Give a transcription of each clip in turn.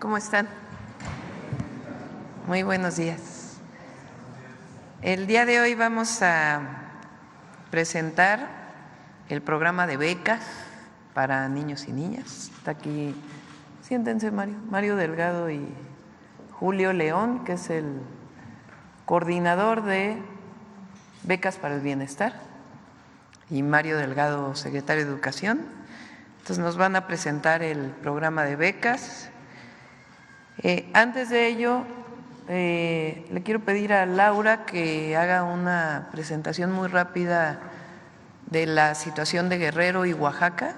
¿Cómo están? Muy buenos días. El día de hoy vamos a presentar el programa de becas para niños y niñas. Está aquí, siéntense Mario Delgado y Julio León, que es el coordinador de becas para el bienestar, y Mario Delgado, secretario de Educación. Entonces nos van a presentar el programa de becas. Antes de ello, le quiero pedir a Laura que haga una presentación muy rápida de la situación de Guerrero y Oaxaca,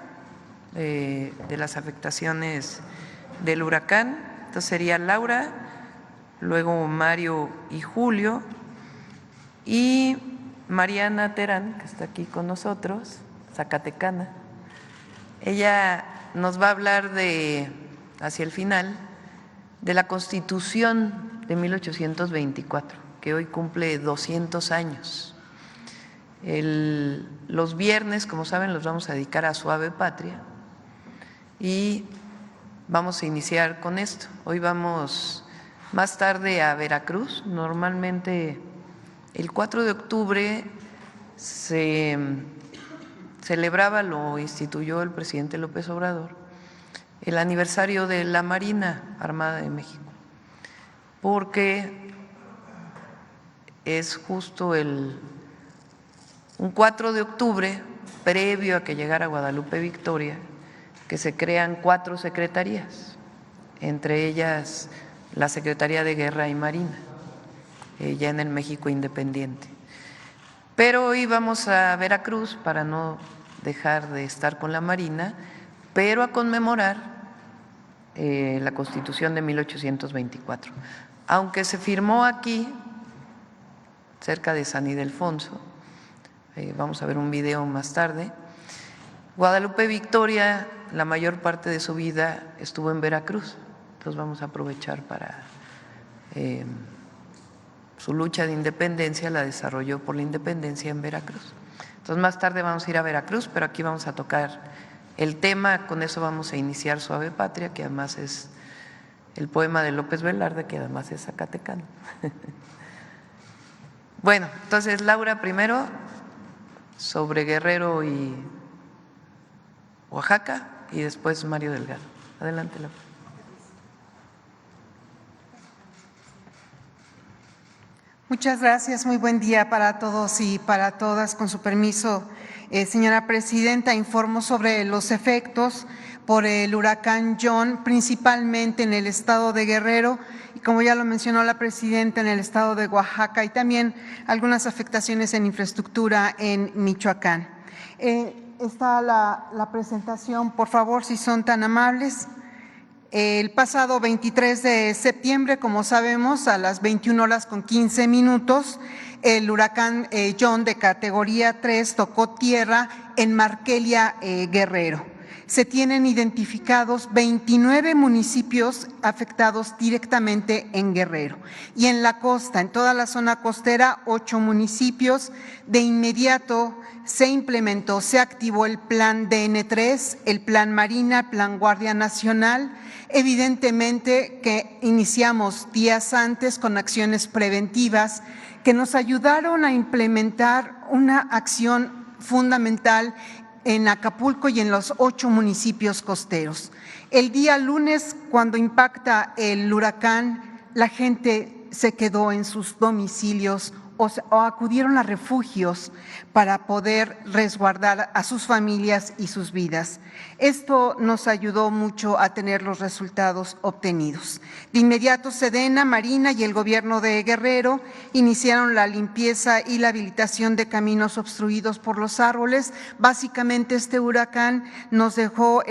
de las afectaciones del huracán. Entonces sería Laura, luego Mario y Julio, y Mariana Terán, que está aquí con nosotros, zacatecana. Ella nos va a hablar hacia el final, de la Constitución de 1824, que hoy cumple 200 años. Los viernes, como saben, los vamos a dedicar a Suave Patria y vamos a iniciar con esto. Hoy vamos más tarde a Veracruz. Normalmente el 4 de octubre se celebraba, lo instituyó el presidente López Obrador, el aniversario de la Marina Armada de México, porque es justo un 4 de octubre, previo a que llegara Guadalupe Victoria, que se crean 4 secretarías, entre ellas la Secretaría de Guerra y Marina, ya en el México independiente. Pero hoy vamos a Veracruz para no dejar de estar con la Marina, pero a conmemorar la Constitución de 1824. Aunque se firmó aquí, cerca de San Ildefonso, vamos a ver un video más tarde, Guadalupe Victoria, la mayor parte de su vida estuvo en Veracruz, entonces vamos a aprovechar para su lucha de independencia, la desarrolló por la independencia en Veracruz. Entonces más tarde vamos a ir a Veracruz, pero aquí vamos a tocar el tema. Con eso vamos a iniciar Suave Patria, que además es el poema de López Velarde, que además es zacatecano. Bueno, entonces Laura primero sobre Guerrero y Oaxaca y después Mario Delgado. Adelante, Laura. Muchas gracias, muy buen día para todos y para todas. Con su permiso, señora presidenta, informo sobre los efectos por el huracán John, principalmente en el estado de Guerrero y, como ya lo mencionó la presidenta, en el estado de Oaxaca, y también algunas afectaciones en infraestructura en Michoacán. Está la presentación, por favor, si son tan amables. El pasado 23 de septiembre, como sabemos, a las 21:15, el huracán John de categoría 3 tocó tierra en Markelia, Guerrero. Se tienen identificados 29 municipios afectados directamente en Guerrero. Y en la costa, en toda la zona costera, 8 municipios. De inmediato se activó el plan DN3, el plan Marina, el plan Guardia Nacional. Evidentemente que iniciamos días antes con acciones preventivas que nos ayudaron a implementar una acción fundamental en Acapulco y en los 8 municipios costeros. El día lunes, cuando impacta el huracán, la gente se quedó en sus domicilios o acudieron a refugios para poder resguardar a sus familias y sus vidas. Esto nos ayudó mucho a tener los resultados obtenidos. De inmediato, Sedena, Marina y el gobierno de Guerrero iniciaron la limpieza y la habilitación de caminos obstruidos por los árboles. Básicamente, este huracán nos dejó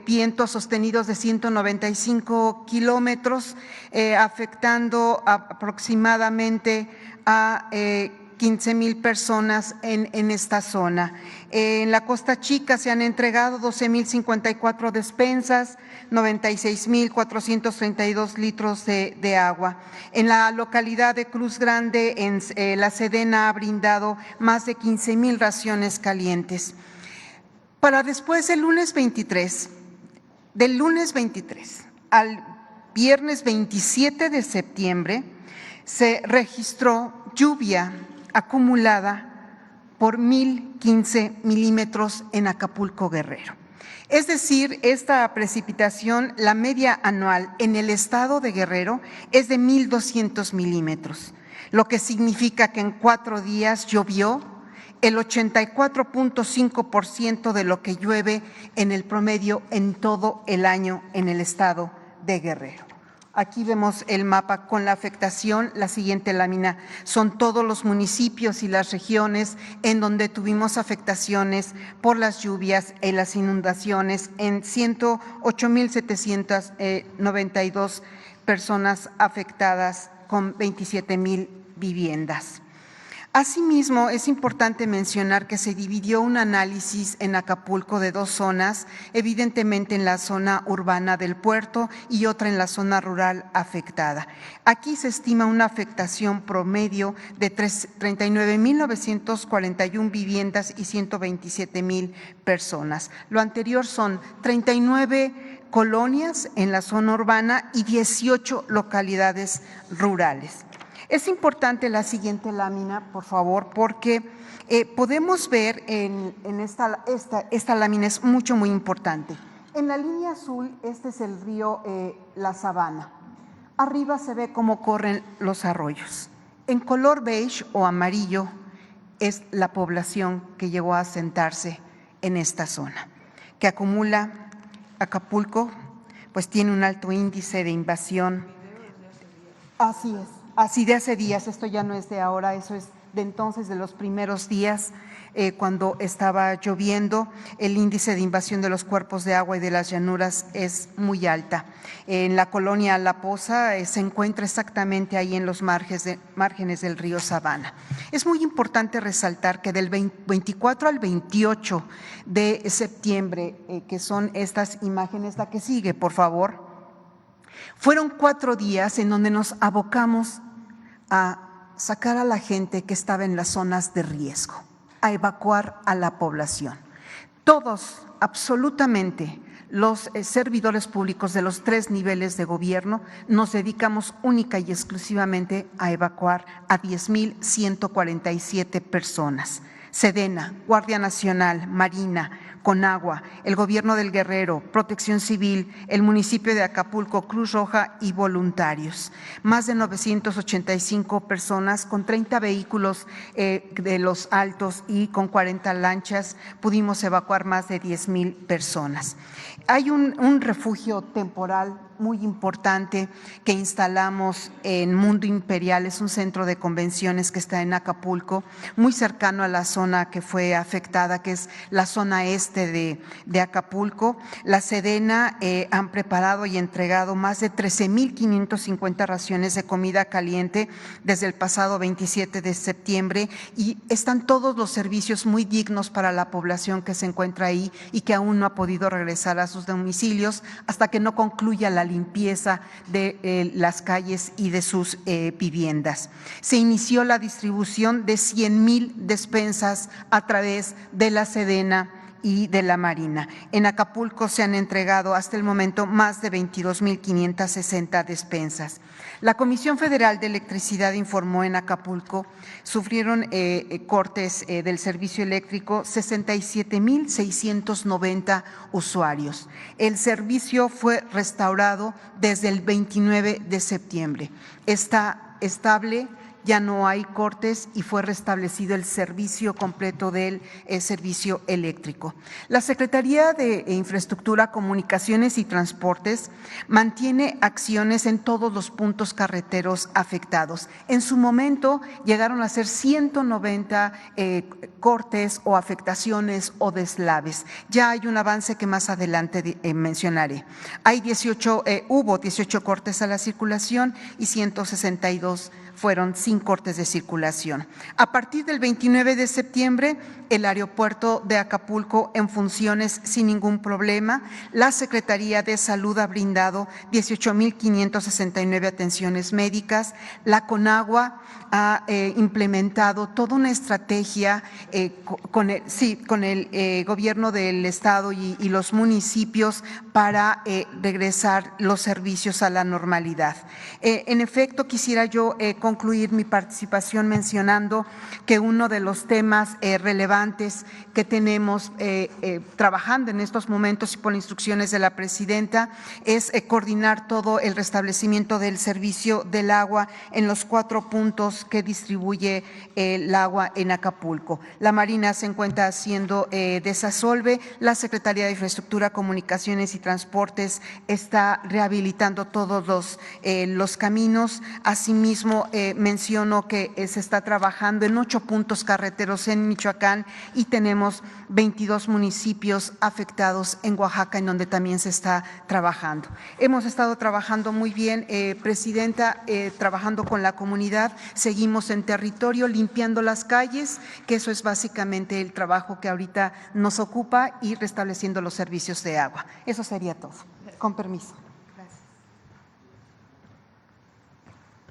vientos sostenidos de 195 kilómetros, afectando aproximadamente a 15,000 personas en esta zona. En la Costa Chica se han entregado 12,054 despensas, 96,432 litros de agua. En la localidad de Cruz Grande, la Sedena ha brindado más de 15,000 raciones calientes. Para después, del lunes 23 al viernes 27 de septiembre, se registró lluvia acumulada por 1,015 milímetros en Acapulco, Guerrero. Es decir, esta precipitación, la media anual en el estado de Guerrero es de 1,200 milímetros, lo que significa que en 4 días llovió el 84.5% de lo que llueve en el promedio en todo el año en el estado de Guerrero. Aquí vemos el mapa con la afectación. La siguiente lámina son todos los municipios y las regiones en donde tuvimos afectaciones por las lluvias y las inundaciones en 108,792 personas afectadas con 27,000 viviendas. Asimismo, es importante mencionar que se dividió un análisis en Acapulco de 2 zonas, evidentemente en la zona urbana del puerto y otra en la zona rural afectada. Aquí se estima una afectación promedio de 39,941 viviendas y 127,000 personas. Lo anterior son 39 colonias en la zona urbana y 18 localidades rurales. Es importante la siguiente lámina, por favor, porque podemos ver en esta lámina es muy importante. En la línea azul, este es el río La Sabana. Arriba se ve cómo corren los arroyos. En color beige o amarillo es la población que llegó a asentarse en esta zona, que acumula Acapulco, pues tiene un alto índice de invasión. Así es. Así de hace días, esto ya no es de ahora, eso es de entonces, de los primeros días, cuando estaba lloviendo, el índice de invasión de los cuerpos de agua y de las llanuras es muy alta. En la colonia La Poza se encuentra exactamente ahí en los márgenes del río Sabana. Es muy importante resaltar que del 24 al 28 de septiembre, que son estas imágenes, la que sigue, por favor, fueron 4 días en donde nos abocamos a sacar a la gente que estaba en las zonas de riesgo, a evacuar a la población. Todos, absolutamente, los servidores públicos de los 3 niveles de gobierno nos dedicamos única y exclusivamente a evacuar a 10,147 personas. Sedena, Guardia Nacional, Marina, Conagua, el Gobierno del Guerrero, Protección Civil, el municipio de Acapulco, Cruz Roja y voluntarios. Más de 985 personas con 30 vehículos de los altos y con 40 lanchas pudimos evacuar más de 10,000 personas. Hay un refugio temporal muy importante que instalamos en Mundo Imperial, es un centro de convenciones que está en Acapulco, muy cercano a la zona que fue afectada, que es la zona este de Acapulco. La Sedena han preparado y entregado más de 13,550 raciones de comida caliente desde el pasado 27 de septiembre y están todos los servicios muy dignos para la población que se encuentra ahí y que aún no ha podido regresar a sus domicilios hasta que no concluya la limpieza de las calles y de sus viviendas. Se inició la distribución de 100,000 despensas a través de la Sedena y de la Marina. En Acapulco se han entregado hasta el momento más de 22,560 despensas. La Comisión Federal de Electricidad informó en Acapulco sufrieron cortes del servicio eléctrico 67,690 usuarios. El servicio fue restaurado desde el 29 de septiembre. Está estable, ya no hay cortes y fue restablecido el servicio completo del servicio eléctrico. La Secretaría de Infraestructura, Comunicaciones y Transportes mantiene acciones en todos los puntos carreteros afectados. En su momento llegaron a ser 190 cortes o afectaciones o deslaves. Ya hay un avance que más adelante mencionaré. Hubo 18 cortes a la circulación y 162 fueron sin cortes de circulación. A partir del 29 de septiembre, el aeropuerto de Acapulco en funciones sin ningún problema. La Secretaría de Salud ha brindado 18,569 atenciones médicas. La CONAGUA ha implementado toda una estrategia con el gobierno del estado y los municipios para regresar los servicios a la normalidad. En efecto, quisiera yo concluir mi participación mencionando que uno de los temas relevantes que tenemos trabajando en estos momentos y por instrucciones de la presidenta es coordinar todo el restablecimiento del servicio del agua en los 4 puntos que distribuye el agua en Acapulco. La Marina se encuentra haciendo desasolve, la Secretaría de Infraestructura, Comunicaciones y Transportes está rehabilitando todos los caminos. Asimismo, menciono que se está trabajando en 8 puntos carreteros en Michoacán y tenemos 22 municipios afectados en Oaxaca, en donde también se está trabajando. Hemos estado trabajando muy bien, Presidenta, trabajando con la comunidad, seguimos en territorio limpiando las calles, que eso es básicamente el trabajo que ahorita nos ocupa, y restableciendo los servicios de agua. Eso sería todo. Con permiso. Gracias.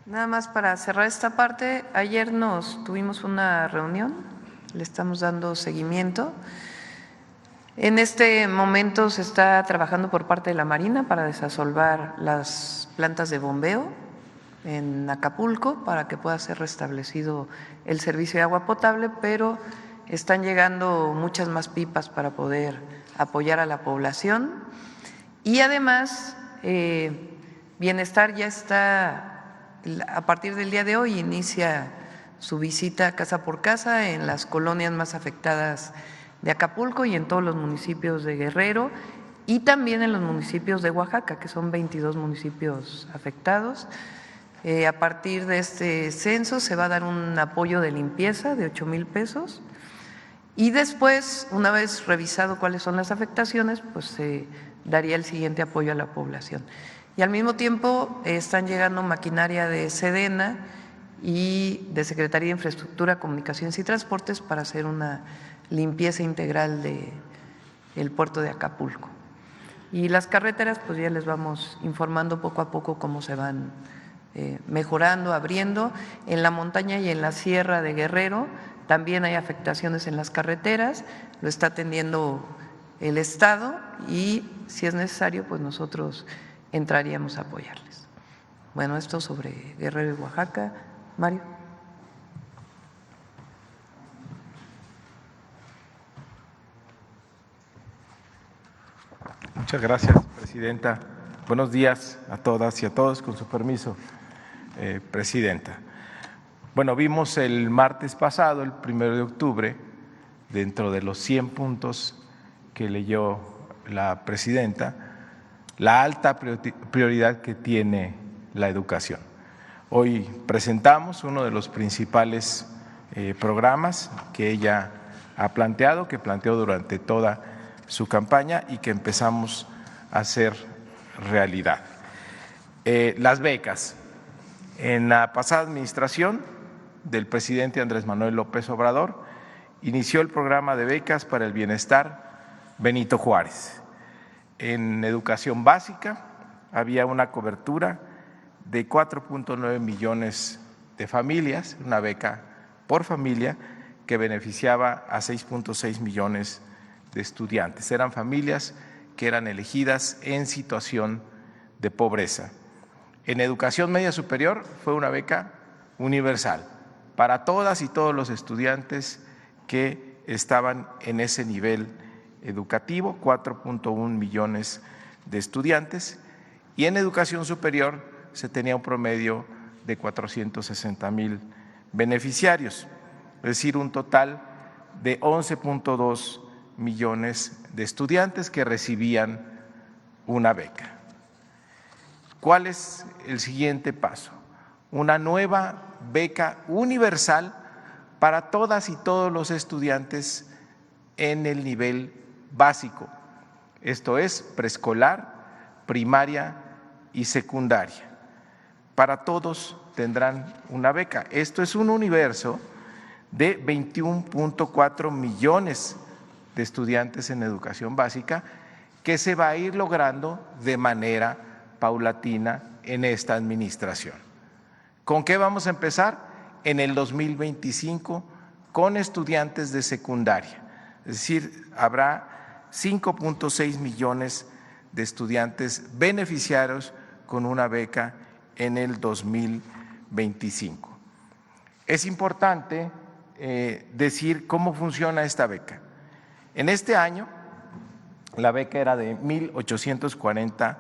Nada más para cerrar esta parte, ayer tuvimos una reunión, le estamos dando seguimiento. En este momento se está trabajando por parte de la Marina para desasolvar las plantas de bombeo en Acapulco para que pueda ser restablecido el servicio de agua potable, pero están llegando muchas más pipas para poder apoyar a la población. Y además, Bienestar ya está, a partir del día de hoy, inicia su visita casa por casa en las colonias más afectadas de Acapulco y en todos los municipios de Guerrero y también en los municipios de Oaxaca, que son 22 municipios afectados. A partir de este censo se va a dar un apoyo de limpieza de 8,000 pesos y después, una vez revisado cuáles son las afectaciones, pues se daría el siguiente apoyo a la población. Y al mismo tiempo están llegando maquinaria de Sedena y de Secretaría de Infraestructura, Comunicaciones y Transportes para hacer una limpieza integral del puerto de Acapulco. Y las carreteras, pues ya les vamos informando poco a poco cómo se van mejorando, abriendo. En la montaña y en la sierra de Guerrero también hay afectaciones en las carreteras, lo está atendiendo el Estado y si es necesario, pues nosotros entraríamos a apoyarles. Bueno, esto sobre Guerrero y Oaxaca. Mario. Muchas gracias, Presidenta. Buenos días a todas y a todos, con su permiso, Presidenta. Bueno, vimos el martes pasado, el 1 de octubre, dentro de los 100 puntos que leyó la Presidenta, la alta prioridad que tiene la educación. Hoy presentamos uno de los principales programas que ella ha planteado, que planteó durante toda su campaña y que empezamos a hacer realidad. Las becas. En la pasada administración del presidente Andrés Manuel López Obrador inició el programa de becas para el bienestar Benito Juárez. En educación básica había una cobertura de 4.9 millones de familias, una beca por familia que beneficiaba a 6.6 millones de estudiantes. Eran familias que eran elegidas en situación de pobreza. En educación media superior fue una beca universal para todas y todos los estudiantes que estaban en ese nivel educativo, 4.1 millones de estudiantes, y en educación superior se tenía un promedio de 460,000 beneficiarios, es decir, un total de 11.2 millones de estudiantes que recibían una beca. ¿Cuál es el siguiente paso? Una nueva beca universal para todas y todos los estudiantes en el nivel básico, esto es preescolar, primaria y secundaria, para todos tendrán una beca. Esto es un universo de 21.4 millones de estudiantes en educación básica que se va a ir logrando de manera paulatina en esta administración. ¿Con qué vamos a empezar? En el 2025 con estudiantes de secundaria, es decir, habrá 5.6 millones de estudiantes beneficiarios con una beca en el 2025. Es importante decir cómo funciona esta beca. En este año, la beca era de 1,840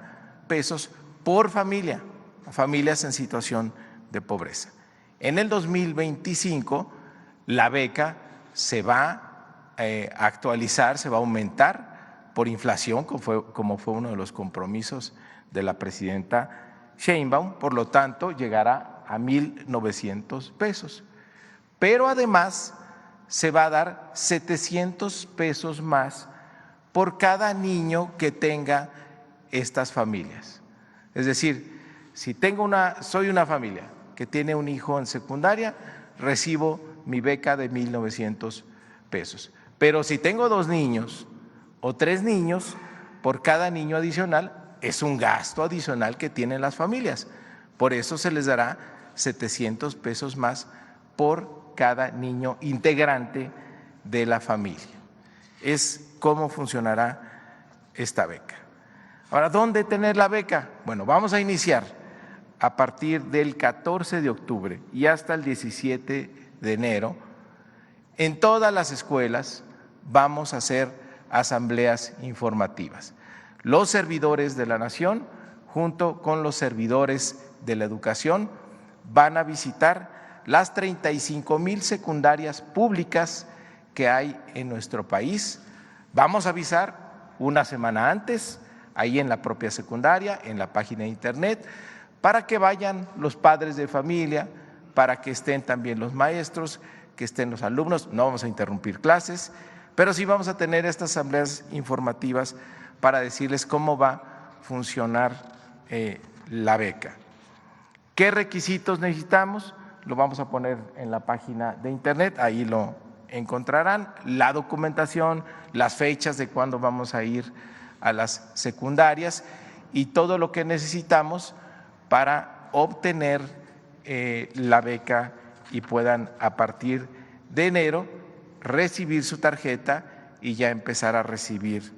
pesos por familia, familias en situación de pobreza. En el 2025, la beca se va a actualizar, se va a aumentar por inflación, como fue uno de los compromisos de la presidenta Sheinbaum, por lo tanto, llegará a 1,900 pesos. Pero además se va a dar 700 pesos más por cada niño que tenga estas familias. Es decir, si soy una familia que tiene un hijo en secundaria, recibo mi beca de 1,900 pesos. Pero si tengo 2 niños o 3 niños, por cada niño adicional es un gasto adicional que tienen las familias. Por eso se les dará 700 pesos más por cada niño integrante de la familia. Es cómo funcionará esta beca. Ahora, ¿dónde tener la beca? Bueno, vamos a iniciar a partir del 14 de octubre y hasta el 17 de enero. En todas las escuelas vamos a hacer asambleas informativas. Los servidores de la nación, junto con los servidores de la educación, van a visitar las 35,000 secundarias públicas que hay en nuestro país. Vamos a avisar una semana antes, ahí en la propia secundaria, en la página de internet, para que vayan los padres de familia, para que estén también los maestros, que estén los alumnos. No vamos a interrumpir clases, pero sí vamos a tener estas asambleas informativas para decirles cómo va a funcionar la beca. ¿Qué requisitos necesitamos? Lo vamos a poner en la página de internet, ahí lo encontrarán, la documentación, las fechas de cuándo vamos a ir a las secundarias y todo lo que necesitamos para obtener la beca y puedan a partir de enero recibir su tarjeta y ya empezar a recibir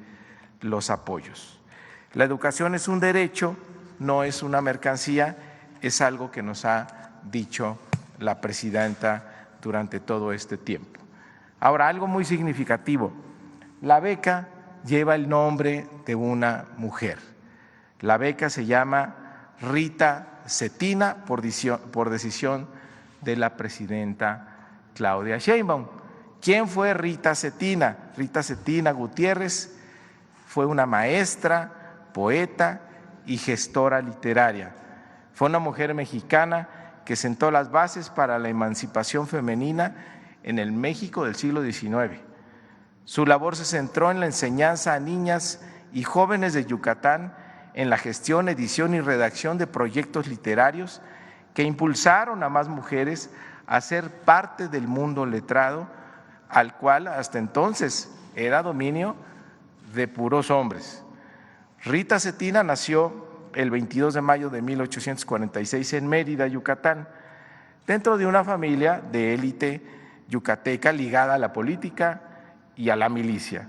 los apoyos. La educación es un derecho, no es una mercancía, es algo que nos ha dicho la presidenta durante todo este tiempo. Ahora, algo muy significativo, la beca lleva el nombre de una mujer. La beca se llama Rita Cetina por decisión de la presidenta Claudia Sheinbaum. ¿Quién fue Rita Cetina? Rita Cetina Gutiérrez fue una maestra, poeta y gestora literaria. Fue una mujer mexicana que sentó las bases para la emancipación femenina en el México del siglo XIX. Su labor se centró en la enseñanza a niñas y jóvenes de Yucatán, en la gestión, edición y redacción de proyectos literarios que impulsaron a más mujeres a ser parte del mundo letrado, al cual hasta entonces era dominio de puros hombres. Rita Cetina nació el 22 de mayo de 1846 en Mérida, Yucatán, dentro de una familia de élite yucateca ligada a la política y a la milicia.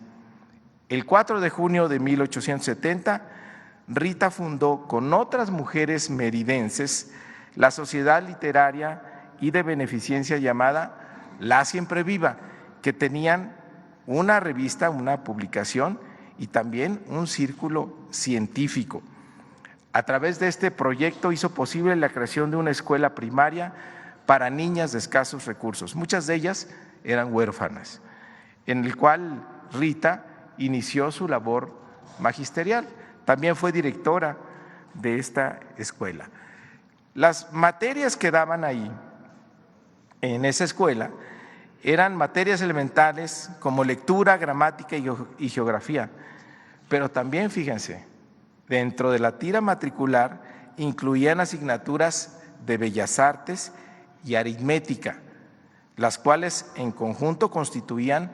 El 4 de junio de 1870, Rita fundó con otras mujeres meridenses la sociedad literaria y de beneficencia llamada La Siempre Viva, que tenían una revista, una publicación y también un círculo científico. A través de este proyecto hizo posible la creación de una escuela primaria para niñas de escasos recursos, muchas de ellas eran huérfanas, en el cual Rita inició su labor magisterial. También fue directora de esta escuela. Las materias que daban ahí, en esa escuela, eran materias elementales como lectura, gramática y geografía, pero también, fíjense, dentro de la tira matricular incluían asignaturas de Bellas Artes y Aritmética, las cuales en conjunto constituían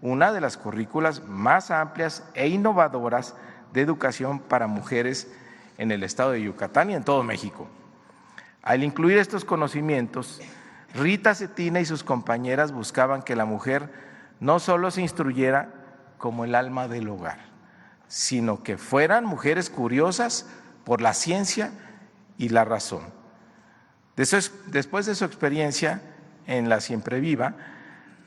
una de las currículas más amplias e innovadoras de educación para mujeres en el estado de Yucatán y en todo México. Al incluir estos conocimientos, Rita Cetina y sus compañeras buscaban que la mujer no solo se instruyera como el alma del hogar, sino que fueran mujeres curiosas por la ciencia y la razón. Después de su experiencia en la Siempre Viva,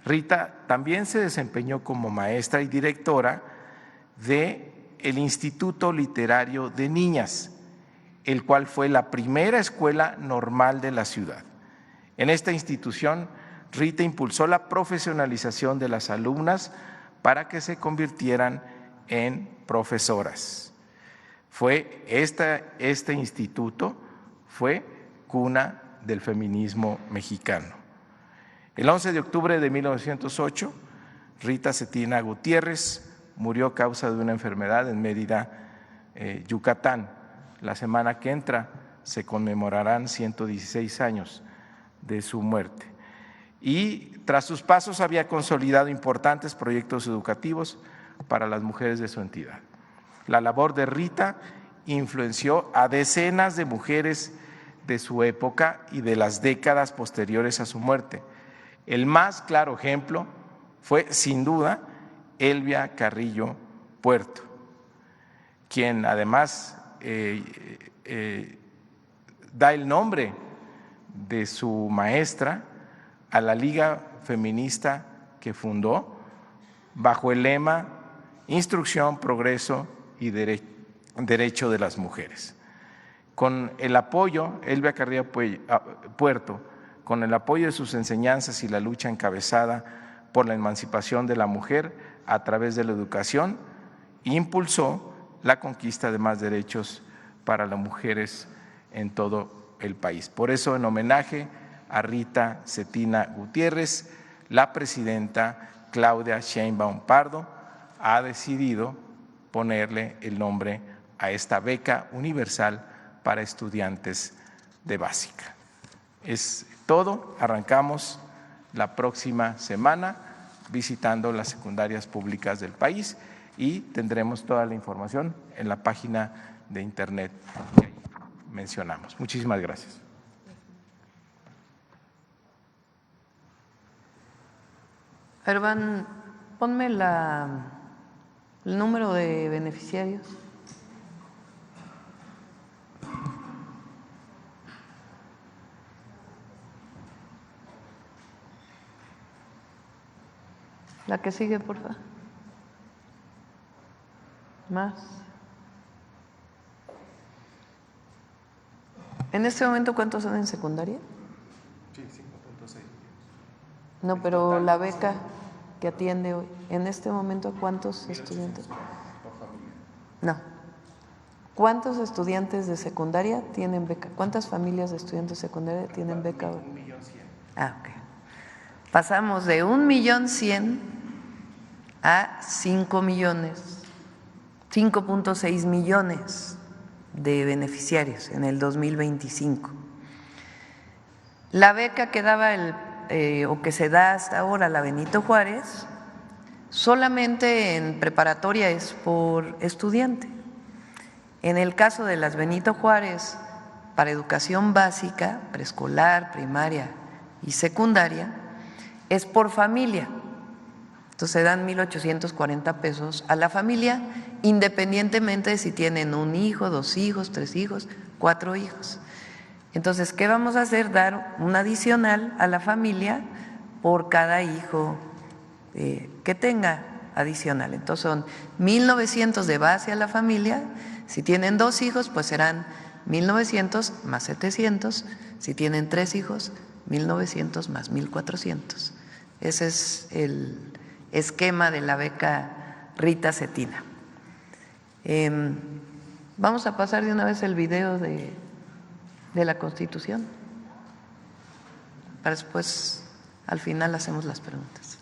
Rita también se desempeñó como maestra y directora del Instituto Literario de Niñas, el cual fue la primera escuela normal de la ciudad. En esta institución, Rita impulsó la profesionalización de las alumnas para que se convirtieran en profesoras. Este instituto fue cuna del feminismo mexicano. El 11 de octubre de 1908, Rita Cetina Gutiérrez murió a causa de una enfermedad en Mérida, Yucatán. La semana que entra se conmemorarán 116 años de su muerte. Y tras sus pasos había consolidado importantes proyectos educativos para las mujeres de su entidad. La labor de Rita influenció a decenas de mujeres de su época y de las décadas posteriores a su muerte. El más claro ejemplo fue, sin duda, Elvia Carrillo Puerto, quien además da el nombre de su maestra a la Liga Feminista que fundó bajo el lema Instrucción, Progreso y Derecho de las Mujeres. Con el apoyo, Elvia Carrillo Puerto, con el apoyo de sus enseñanzas y la lucha encabezada por la emancipación de la mujer a través de la educación, impulsó la conquista de más derechos para las mujeres en todo el país. Por eso, en homenaje a Rita Cetina Gutiérrez, la presidenta Claudia Sheinbaum Pardo ha decidido ponerle el nombre a esta beca universal para estudiantes de básica. Es todo, arrancamos la próxima semana visitando las secundarias públicas del país y tendremos toda la información en la página de internet que mencionamos. Muchísimas gracias. Herban, ponme el número de beneficiarios. La que sigue, por favor. Más. ¿En este momento cuántos son en secundaria? Sí, 5.6. No, pero la beca que atiende hoy, ¿en este momento cuántos estudiantes? Por familia. No. ¿Cuántos estudiantes de secundaria tienen beca? ¿Cuántas familias de estudiantes de secundaria tienen beca hoy? 1.100.000. Ah, ok. Pasamos de 1.100.000 a 5 millones, 5.6 millones de beneficiarios en el 2025. La beca que daba o que se da hasta ahora, la Benito Juárez, solamente en preparatoria es por estudiante. En el caso de las Benito Juárez, para educación básica, preescolar, primaria y secundaria, es por familia. Entonces se dan 1,840 pesos a la familia, independientemente de si tienen un hijo, 2 hijos, 3 hijos, 4 hijos. Entonces, ¿qué vamos a hacer? Dar un adicional a la familia por cada hijo que tenga adicional. Entonces son 1,900 de base a la familia. Si tienen 2 hijos, pues serán 1,900 más 700. Si tienen 3 hijos, 1,900 más 1,400. Ese es el esquema de la beca Rita Cetina. Vamos a pasar de una vez el video de la Constitución, para después, al final, hacemos las preguntas.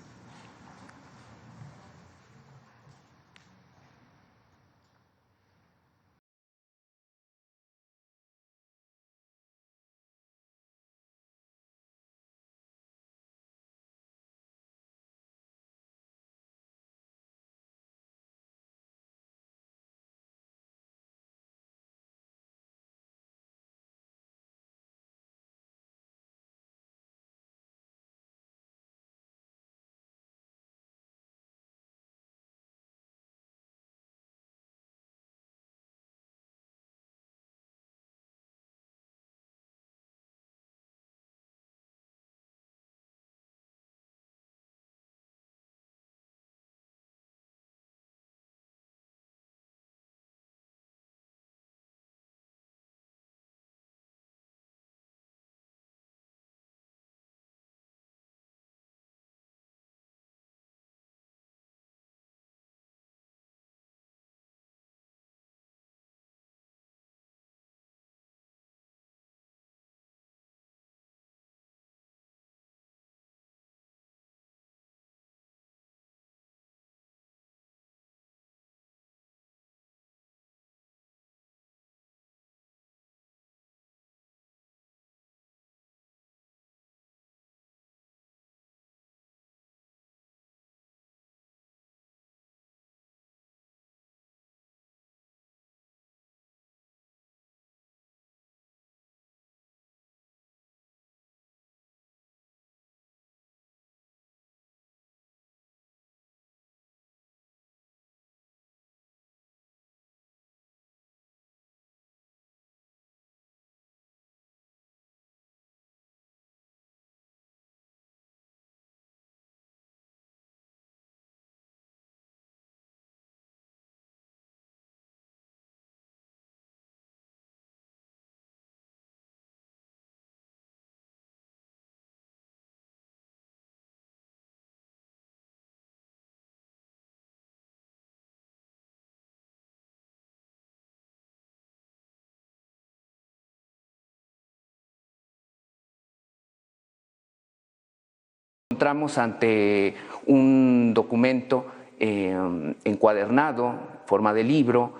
encontramos ante un documento encuadernado, forma de libro,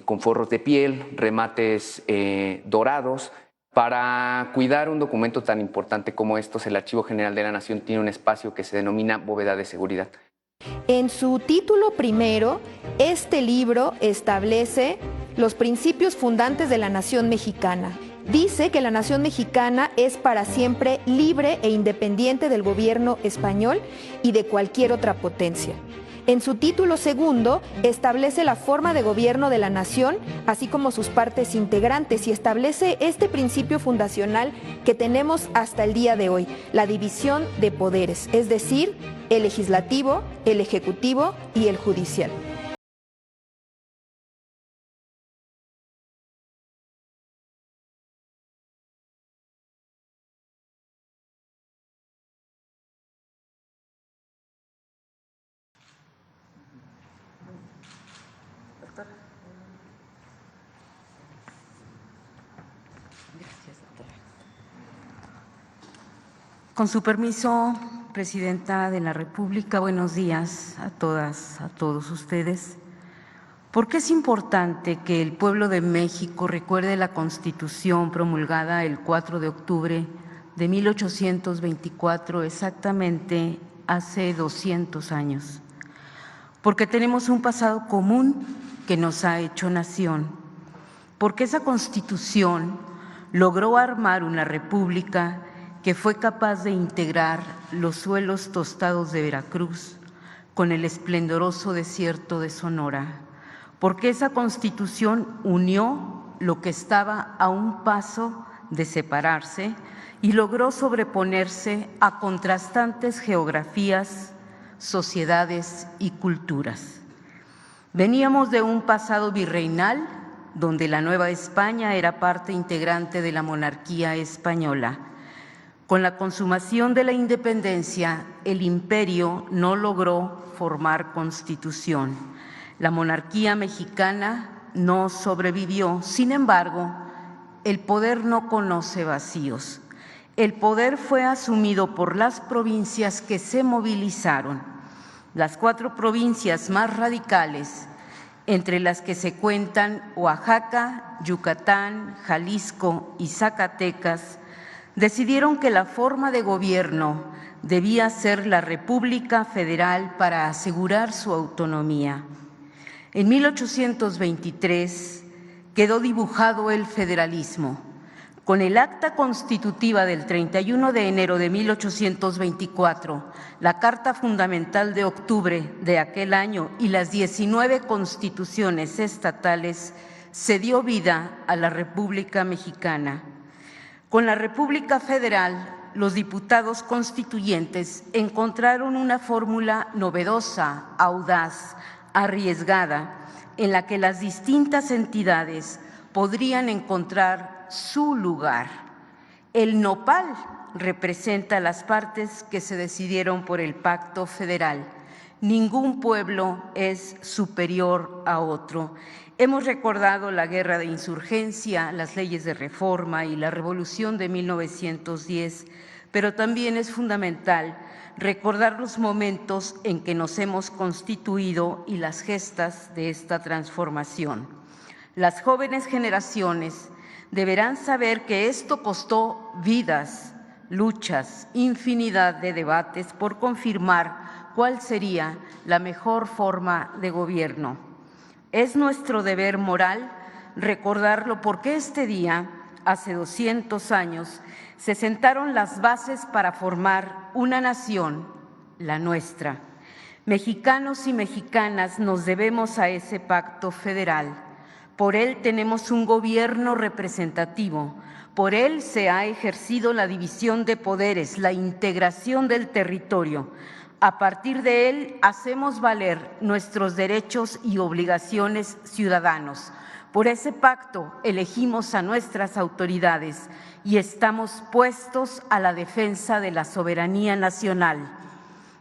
con forros de piel, remates dorados. Para cuidar un documento tan importante como estos, el Archivo General de la Nación tiene un espacio que se denomina bóveda de seguridad. En su título primero, este libro establece los principios fundantes de la nación mexicana. Dice que la nación mexicana es para siempre libre e independiente del gobierno español y de cualquier otra potencia. En su título segundo, establece la forma de gobierno de la nación, así como sus partes integrantes, y establece este principio fundacional que tenemos hasta el día de hoy, la división de poderes, es decir, el legislativo, el ejecutivo y el judicial. Con su permiso, Presidenta de la República, buenos días a todas, a todos ustedes. ¿Por qué es importante que el pueblo de México recuerde la Constitución promulgada el 4 de octubre de 1824, exactamente hace 200 años? Porque tenemos un pasado común que nos ha hecho nación, porque esa Constitución logró armar una república que fue capaz de integrar los suelos tostados de Veracruz con el esplendoroso desierto de Sonora, porque esa Constitución unió lo que estaba a un paso de separarse y logró sobreponerse a contrastantes geografías, sociedades y culturas. Veníamos de un pasado virreinal donde la Nueva España era parte integrante de la monarquía española. Con la consumación de la independencia, el imperio no logró formar constitución. La monarquía mexicana no sobrevivió. Sin embargo, el poder no conoce vacíos. El poder fue asumido por las provincias que se movilizaron. Las 4 provincias más radicales, entre las que se cuentan Oaxaca, Yucatán, Jalisco y Zacatecas, decidieron que la forma de gobierno debía ser la República Federal para asegurar su autonomía. En 1823 quedó dibujado el federalismo. Con el acta constitutiva del 31 de enero de 1824, la Carta Fundamental de octubre de aquel año y las 19 constituciones estatales, se dio vida a la República Mexicana. Con la República Federal, los diputados constituyentes encontraron una fórmula novedosa, audaz, arriesgada, en la que las distintas entidades podrían encontrar su lugar. El nopal representa las partes que se decidieron por el Pacto Federal. Ningún pueblo es superior a otro. Hemos recordado la guerra de insurgencia, las leyes de reforma y la revolución de 1910, pero también es fundamental recordar los momentos en que nos hemos constituido y las gestas de esta transformación. Las jóvenes generaciones deberán saber que esto costó vidas, luchas, infinidad de debates por confirmar cuál sería la mejor forma de gobierno. Es nuestro deber moral recordarlo porque este día, hace 200 años, se sentaron las bases para formar una nación, la nuestra. Mexicanos y mexicanas nos debemos a ese pacto federal. Por él tenemos un gobierno representativo. Por él se ha ejercido la división de poderes, la integración del territorio. A partir de él hacemos valer nuestros derechos y obligaciones ciudadanos. Por ese pacto elegimos a nuestras autoridades y estamos puestos a la defensa de la soberanía nacional.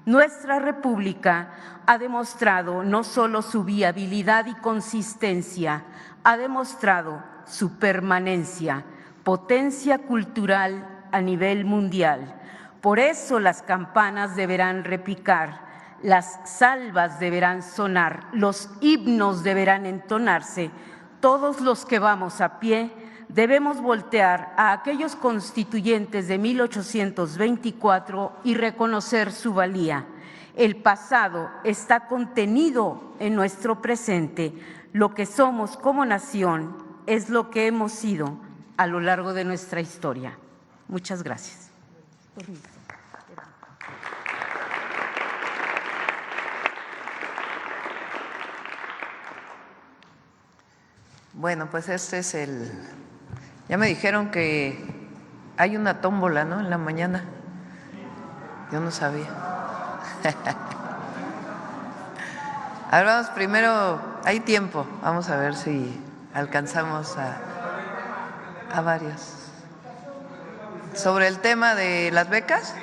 Nuestra República ha demostrado no solo su viabilidad y consistencia, ha demostrado su permanencia, potencia cultural a nivel mundial. Por eso las campanas deberán repicar, las salvas deberán sonar, los himnos deberán entonarse. Todos los que vamos a pie debemos voltear a aquellos constituyentes de 1824 y reconocer su valía. El pasado está contenido en nuestro presente. Lo que somos como nación es lo que hemos sido a lo largo de nuestra historia. Muchas gracias. Bueno, pues este es el… Ya me dijeron que hay una tómbola, ¿no?, en la mañana. Yo no sabía. A ver, vamos primero, hay tiempo, vamos a ver si alcanzamos a varios. ¿Sobre el tema de las becas?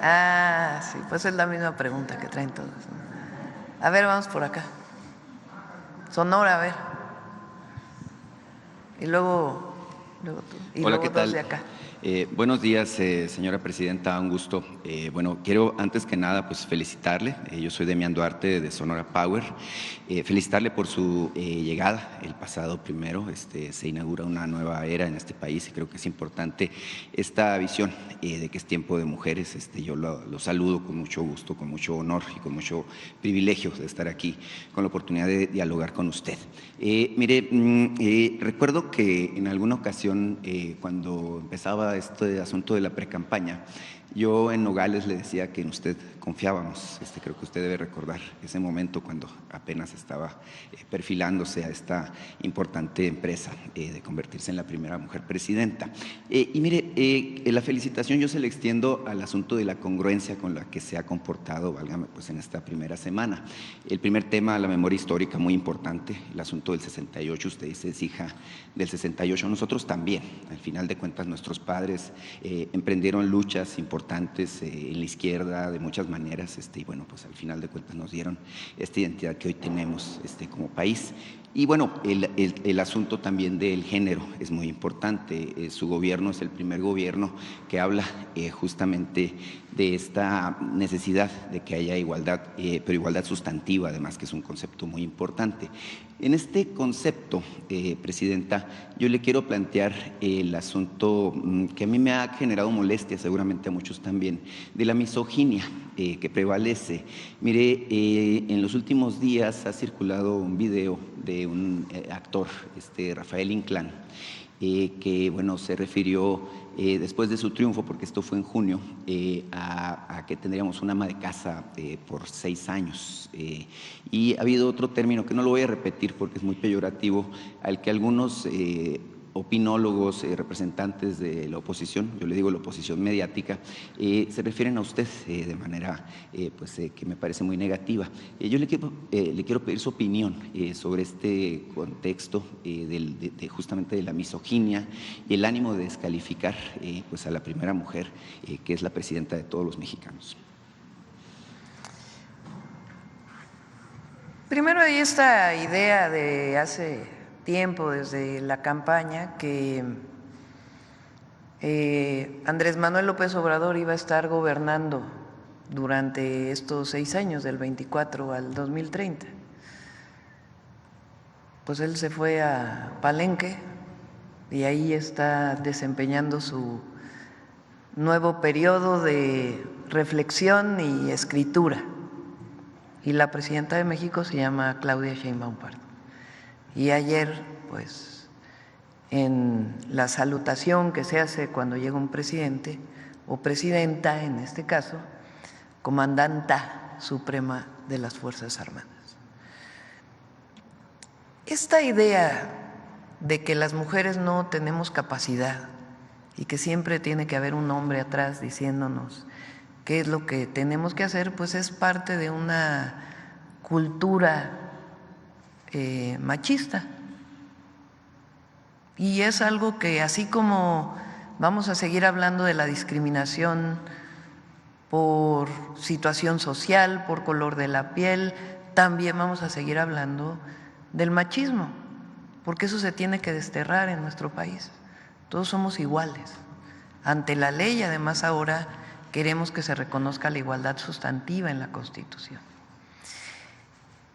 Ah, sí, pues es la misma pregunta que traen todos, ¿no? A ver, vamos por acá. Sonora, a ver. Y luego tú. Y hola, luego ¿qué tal? dos de acá. Buenos días, señora presidenta, un gusto. Bueno, quiero antes que nada pues felicitarle. Yo soy Demián Duarte de Sonora Power. Felicitarle por su llegada el pasado primero. Se inaugura una nueva era en este país y creo que es importante esta visión de que es tiempo de mujeres. Yo lo saludo con mucho gusto, con mucho honor y con mucho privilegio de estar aquí con la oportunidad de dialogar con usted. Mire, recuerdo que en alguna ocasión cuando empezaba este asunto de la precampaña, yo en Nogales le decía que en usted confiábamos. Creo que usted debe recordar ese momento cuando apenas estaba perfilándose a esta importante empresa de convertirse en la primera mujer presidenta. Y mire, la felicitación yo se la extiendo al asunto de la congruencia con la que se ha comportado, válgame, pues en esta primera semana. El primer tema, la memoria histórica, muy importante, el asunto del 68, usted dice es hija del 68, nosotros también. Al final de cuentas nuestros padres emprendieron luchas importantes en la izquierda de muchas maneras, y bueno, pues al final de cuentas nos dieron esta identidad que hoy tenemos como país. Y bueno, el asunto también del género es muy importante. Su gobierno es el primer gobierno que habla justamente de esta necesidad de que haya igualdad, pero igualdad sustantiva además, que es un concepto muy importante. En este concepto, presidenta, yo le quiero plantear el asunto que a mí me ha generado molestia, seguramente a muchos también, de la misoginia que prevalece. Mire, en los últimos días ha circulado un video de un actor, Rafael Inclán, que bueno, se refirió después de su triunfo, porque esto fue en junio, a que tendríamos un ama de casa por 6 años. Y ha habido otro término que no lo voy a repetir porque es muy peyorativo, al que algunos opinólogos, representantes de la oposición, yo le digo la oposición mediática, se refieren a usted de manera que me parece muy negativa. Yo le quiero pedir su opinión sobre este contexto justamente de la misoginia y el ánimo de descalificar a la primera mujer que es la presidenta de todos los mexicanos. Primero hay esta idea de hace tiempo, desde la campaña, que Andrés Manuel López Obrador iba a estar gobernando durante estos 6 años, del 24 al 2030. Pues él se fue a Palenque y ahí está desempeñando su nuevo periodo de reflexión y escritura. Y la presidenta de México se llama Claudia Sheinbaum Pardo. Y ayer, pues, en la salutación que se hace cuando llega un presidente, o presidenta en este caso, comandanta suprema de las Fuerzas Armadas. Esta idea de que las mujeres no tenemos capacidad y que siempre tiene que haber un hombre atrás diciéndonos qué es lo que tenemos que hacer, pues es parte de una cultura machista. Y es algo que, así como vamos a seguir hablando de la discriminación por situación social, por color de la piel, también vamos a seguir hablando del machismo, porque eso se tiene que desterrar en nuestro país. Todos somos iguales ante la ley, además ahora queremos que se reconozca la igualdad sustantiva en la Constitución.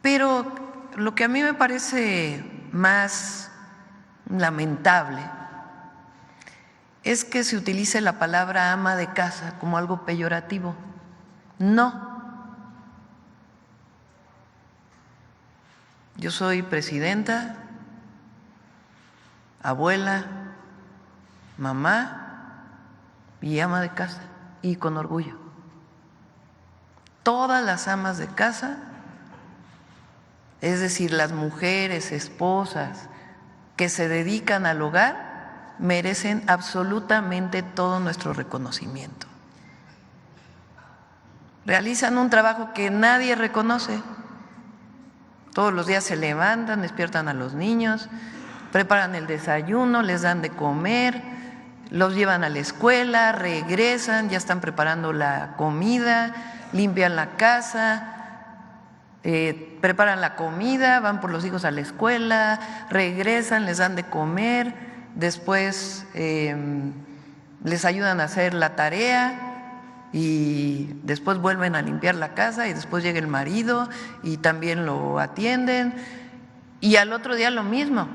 Pero lo que a mí me parece más lamentable es que se utilice la palabra ama de casa como algo peyorativo. No. Yo soy presidenta, abuela, mamá y ama de casa, y con orgullo. Todas las amas de casa, es decir, las mujeres, esposas que se dedican al hogar, merecen absolutamente todo nuestro reconocimiento. Realizan un trabajo que nadie reconoce. Todos los días se levantan, despiertan a los niños, preparan el desayuno, les dan de comer, los llevan a la escuela, regresan, ya están preparando la comida, limpian la casa, preparan la comida, van por los hijos a la escuela, regresan, les dan de comer, después les ayudan a hacer la tarea y después vuelven a limpiar la casa y después llega el marido y también lo atienden y al otro día lo mismo.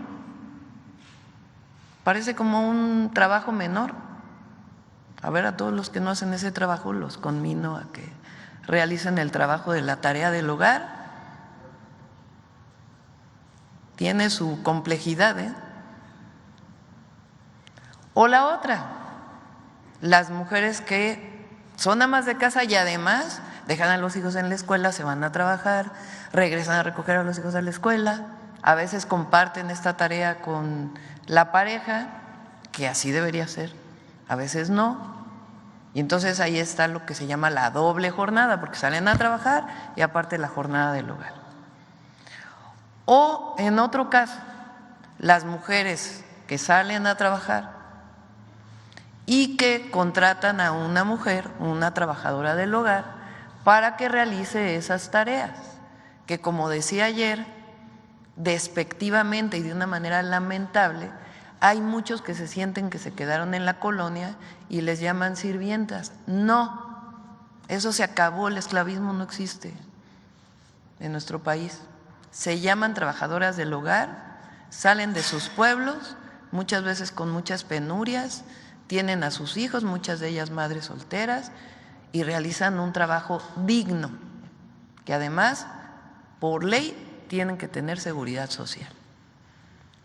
Parece como un trabajo menor. A ver, a todos los que no hacen ese trabajo los conmino a que realicen el trabajo de la tarea del hogar. Tiene su complejidad, ¿eh? O la otra, las mujeres que son amas de casa y además dejan a los hijos en la escuela, se van a trabajar, regresan a recoger a los hijos a la escuela, a veces comparten esta tarea con la pareja, que así debería ser, a veces no, y entonces ahí está lo que se llama la doble jornada, porque salen a trabajar y aparte la jornada del hogar. O en otro caso, las mujeres que salen a trabajar y que contratan a una mujer, una trabajadora del hogar, para que realice esas tareas, que como decía ayer, despectivamente y de una manera lamentable, hay muchos que se sienten que se quedaron en la colonia y les llaman sirvientas. No, eso se acabó, el esclavismo no existe en nuestro país. Se llaman trabajadoras del hogar, salen de sus pueblos, muchas veces con muchas penurias, tienen a sus hijos, muchas de ellas madres solteras, y realizan un trabajo digno, que además, por ley, tienen que tener seguridad social.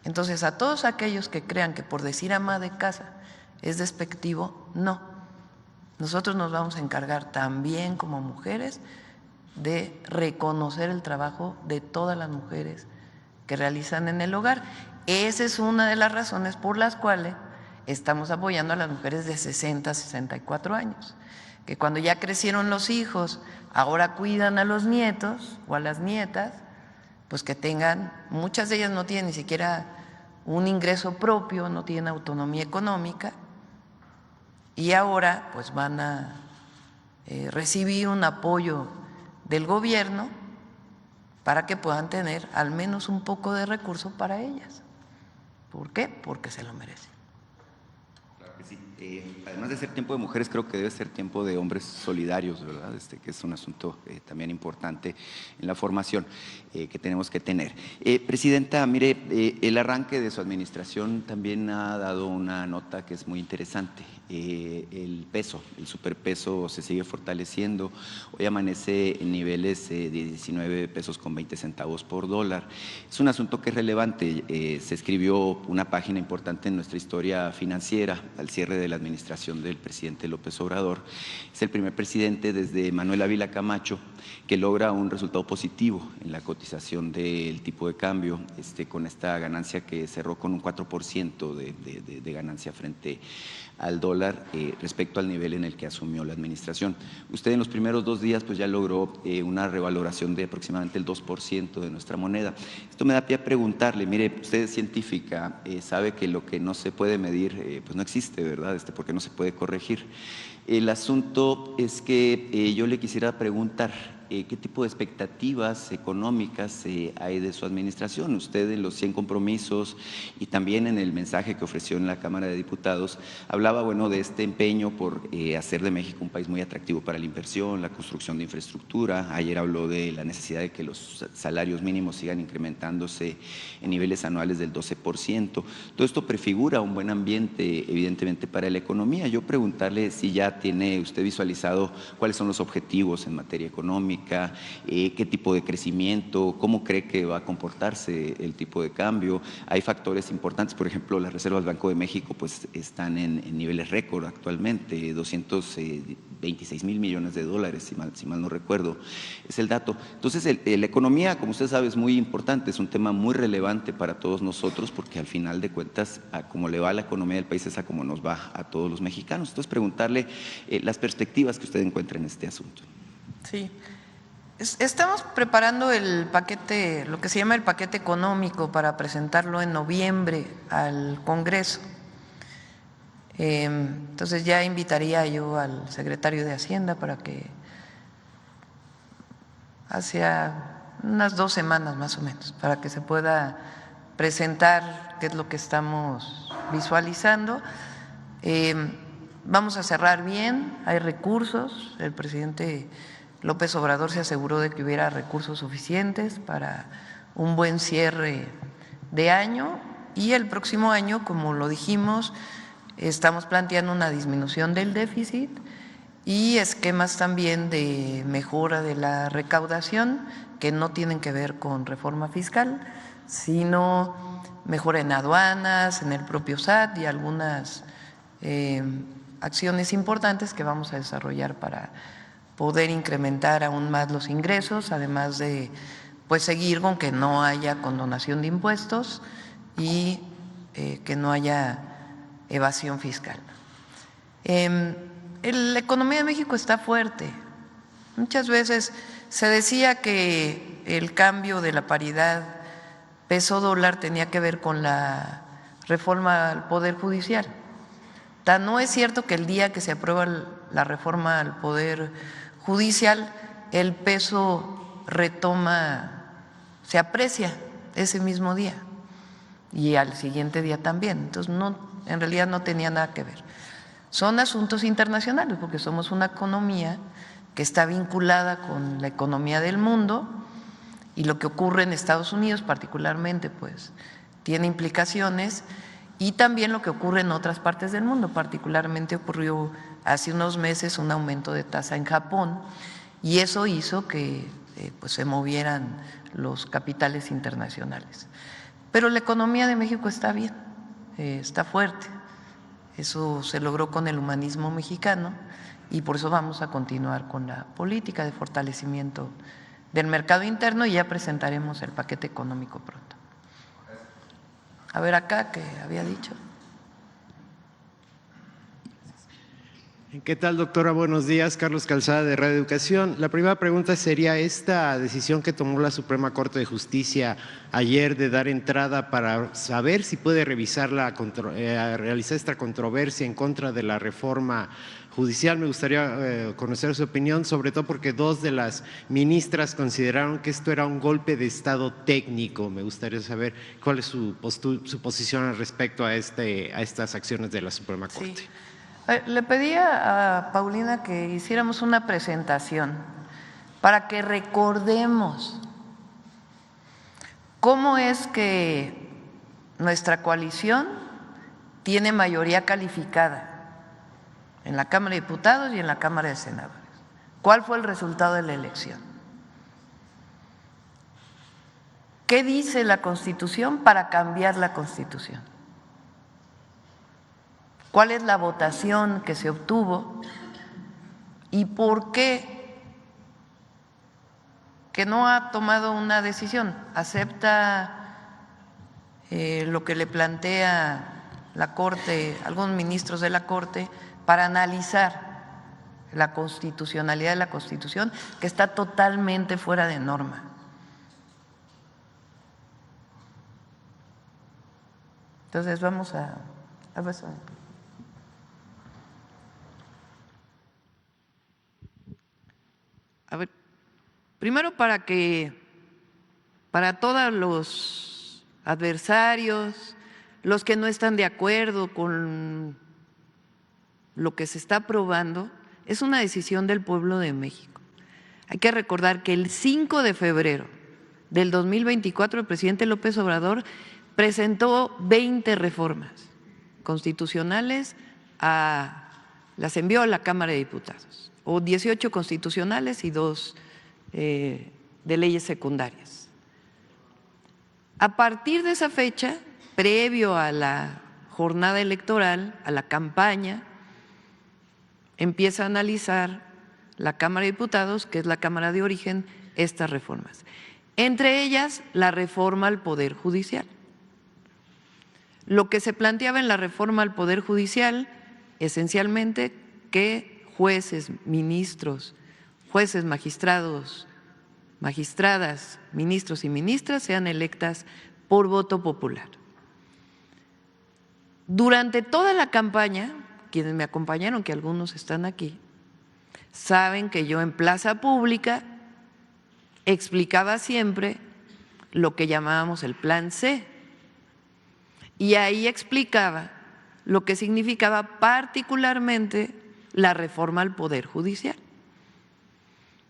Entonces, a todos aquellos que crean que por decir ama de casa es despectivo, no. Nosotros nos vamos a encargar también como mujeres de reconocer el trabajo de todas las mujeres que realizan en el hogar. Esa es una de las razones por las cuales estamos apoyando a las mujeres de 60 a 64 años, que cuando ya crecieron los hijos, ahora cuidan a los nietos o a las nietas, pues que tengan, muchas de ellas no tienen ni siquiera un ingreso propio, no tienen autonomía económica, y ahora pues van a recibir un apoyo del gobierno para que puedan tener al menos un poco de recursos para ellas. ¿Por qué? Porque se lo merecen. Además de ser tiempo de mujeres, creo que debe ser tiempo de hombres solidarios, ¿verdad? Que es un asunto también importante en la formación que tenemos que tener. Presidenta, mire, el arranque de su administración también ha dado una nota que es muy interesante. El peso, el superpeso se sigue fortaleciendo. Hoy amanece en niveles de 19 pesos con 20 centavos por dólar. Es un asunto que es relevante. Se escribió una página importante en nuestra historia financiera al cierre de la administración del presidente López Obrador. Es el primer presidente desde Manuel Ávila Camacho que logra un resultado positivo en la cotización del tipo de cambio, con esta ganancia que cerró con un 4% de ganancia frente al dólar respecto al nivel en el que asumió la administración. Usted en los primeros 2 días pues ya logró una revaloración de aproximadamente el 2% de nuestra moneda. Esto me da pie a preguntarle, mire, usted es científica, sabe que lo que no se puede medir pues no existe, ¿verdad? Porque no se puede corregir. El asunto es que yo le quisiera preguntar, ¿qué tipo de expectativas económicas hay de su administración? Usted en los 100 compromisos y también en el mensaje que ofreció en la Cámara de Diputados hablaba, bueno, de este empeño por hacer de México un país muy atractivo para la inversión, la construcción de infraestructura. Ayer habló de la necesidad de que los salarios mínimos sigan incrementándose en niveles anuales del 12%. Todo esto prefigura un buen ambiente, evidentemente, para la economía. Yo preguntarle si ya tiene usted visualizado cuáles son los objetivos en materia económica, qué tipo de crecimiento, cómo cree que va a comportarse el tipo de cambio. Hay factores importantes, por ejemplo, las reservas del Banco de México pues están en niveles récord actualmente, 226 mil millones de dólares, si mal no recuerdo, es el dato. Entonces, la economía, como usted sabe, es muy importante, es un tema muy relevante para todos nosotros, porque al final de cuentas, a cómo le va a la economía del país es a cómo nos va a todos los mexicanos. Entonces, preguntarle las perspectivas que usted encuentra en este asunto. Sí. Estamos preparando el paquete, lo que se llama el paquete económico, para presentarlo en noviembre al Congreso. Entonces ya invitaría yo al secretario de Hacienda para que hacia unas 2 semanas más o menos, para que se pueda presentar qué es lo que estamos visualizando. Vamos a cerrar bien, hay recursos, el presidente López Obrador se aseguró de que hubiera recursos suficientes para un buen cierre de año, y el próximo año, como lo dijimos, estamos planteando una disminución del déficit y esquemas también de mejora de la recaudación que no tienen que ver con reforma fiscal, sino mejora en aduanas, en el propio SAT y algunas acciones importantes que vamos a desarrollar para poder incrementar aún más los ingresos, además de pues seguir con que no haya condonación de impuestos y que no haya evasión fiscal. La economía de México está fuerte. Muchas veces se decía que el cambio de la paridad peso-dólar tenía que ver con la reforma al Poder Judicial. No es cierto que el día que se aprueba la reforma al Poder Judicial, el peso retoma, se aprecia ese mismo día y al siguiente día también. Entonces, no, en realidad no tenía nada que ver. Son asuntos internacionales, porque somos una economía que está vinculada con la economía del mundo, y lo que ocurre en Estados Unidos particularmente pues tiene implicaciones, y también lo que ocurre en otras partes del mundo. Particularmente ocurrió hace unos meses un aumento de tasa en Japón, y eso hizo que pues se movieran los capitales internacionales. Pero la economía de México está bien, está fuerte. Eso se logró con el humanismo mexicano, y por eso vamos a continuar con la política de fortalecimiento del mercado interno, y ya presentaremos el paquete económico pronto. A ver, acá, que había dicho. ¿Qué tal, doctora? Buenos días, Carlos Calzada de Radio Educación. La primera pregunta sería esta decisión que tomó la Suprema Corte de Justicia ayer de dar entrada para saber si puede revisar realizar esta controversia en contra de la reforma judicial. Me gustaría conocer su opinión, sobre todo porque 2 de las ministras consideraron que esto era un golpe de Estado técnico. Me gustaría saber cuál es su posición al respecto a estas acciones de la Suprema Corte. Sí. Le pedía a Paulina que hiciéramos una presentación para que recordemos cómo es que nuestra coalición tiene mayoría calificada en la Cámara de Diputados y en la Cámara de Senadores. ¿Cuál fue el resultado de la elección? ¿Qué dice la Constitución para cambiar la Constitución? ¿Cuál es la votación que se obtuvo y por qué que no ha tomado una decisión? Acepta lo que le plantea la Corte, algunos ministros de la Corte, para analizar la constitucionalidad de la Constitución, que está totalmente fuera de norma. Entonces vamos a ver. A ver, Primero para todos los adversarios, los que no están de acuerdo con lo que se está aprobando, es una decisión del pueblo de México. Hay que recordar que el 5 de febrero del 2024 el presidente López Obrador presentó 20 reformas constitucionales, las envió a la Cámara de Diputados, o 18 constitucionales y 2 de leyes secundarias. A partir de esa fecha, previo a la jornada electoral, a la campaña, empieza a analizar la Cámara de Diputados, que es la Cámara de origen, estas reformas. Entre ellas, la reforma al Poder Judicial. Lo que se planteaba en la reforma al Poder Judicial, esencialmente, que jueces, ministros, jueces, magistrados, magistradas, ministros y ministras sean electas por voto popular. Durante toda la campaña, quienes me acompañaron, que algunos están aquí, saben que yo en plaza pública explicaba siempre lo que llamábamos el Plan C, y ahí explicaba lo que significaba particularmente la reforma al Poder Judicial.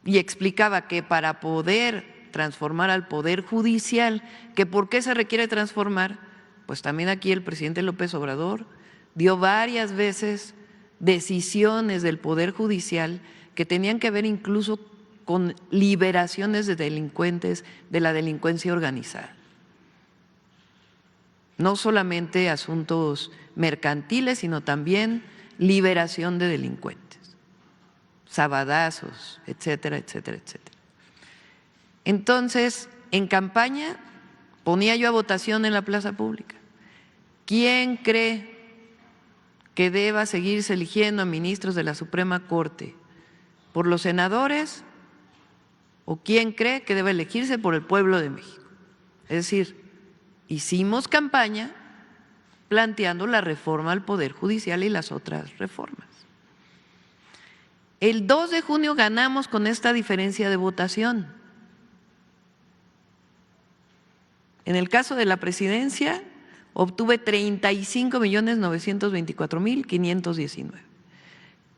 Y explicaba que para poder transformar al Poder Judicial, que por qué se requiere transformar, pues también aquí el presidente López Obrador dio varias veces decisiones del Poder Judicial que tenían que ver incluso con liberaciones de delincuentes de la delincuencia organizada. No solamente asuntos mercantiles, sino también liberación de delincuentes, sabadazos, etcétera, etcétera, etcétera. Entonces, en campaña ponía yo a votación en la plaza pública: ¿quién cree que deba seguirse eligiendo a ministros de la Suprema Corte por los senadores o quién cree que debe elegirse por el pueblo de México? Es decir, hicimos campaña planteando la reforma al Poder Judicial y las otras reformas. El 2 de junio ganamos con esta diferencia de votación. En el caso de la presidencia, obtuve 35.924.519.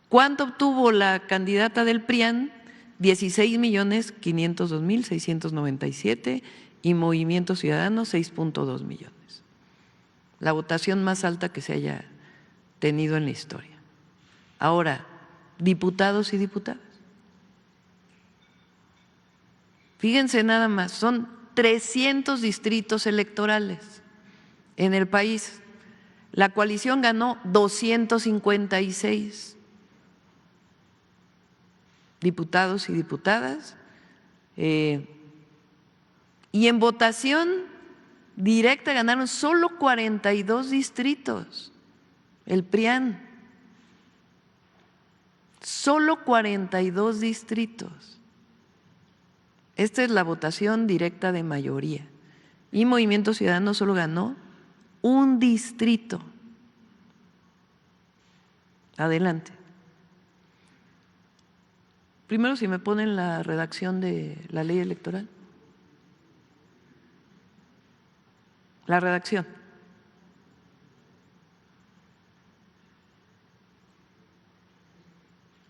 ¿Cuánto obtuvo la candidata del PRIAN? 16.502.697 y Movimiento Ciudadano 6.2 millones. La votación más alta que se haya tenido en la historia. Ahora, diputados y diputadas. Fíjense nada más, son 300 distritos electorales en el país. La coalición ganó 256 diputados y diputadas, y en votación directa ganaron solo 42 distritos, el PRIAN, solo 42 distritos. Esta es la votación directa de mayoría, y Movimiento Ciudadano solo ganó un distrito. Adelante. Primero, si me ponen la redacción de la ley electoral. La redacción.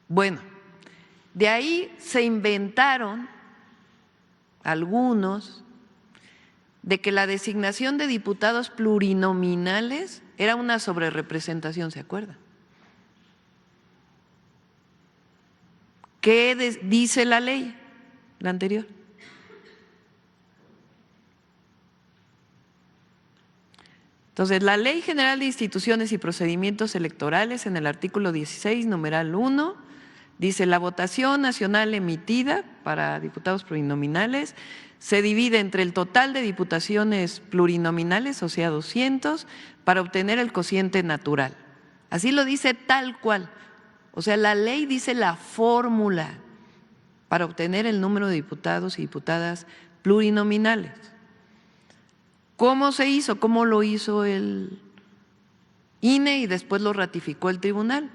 Bueno, de ahí se inventaron algunos de que la designación de diputados plurinominales era una sobrerepresentación, ¿se acuerdan? ¿Qué dice la ley, la anterior? Entonces, la Ley General de Instituciones y Procedimientos Electorales, en el artículo 16, numeral 1, dice: la votación nacional emitida para diputados plurinominales se divide entre el total de diputaciones plurinominales, o sea, 200, para obtener el cociente natural. Así lo dice tal cual. O sea, la ley dice la fórmula para obtener el número de diputados y diputadas plurinominales. ¿Cómo se hizo? ¿Cómo lo hizo el INE y después lo ratificó el tribunal?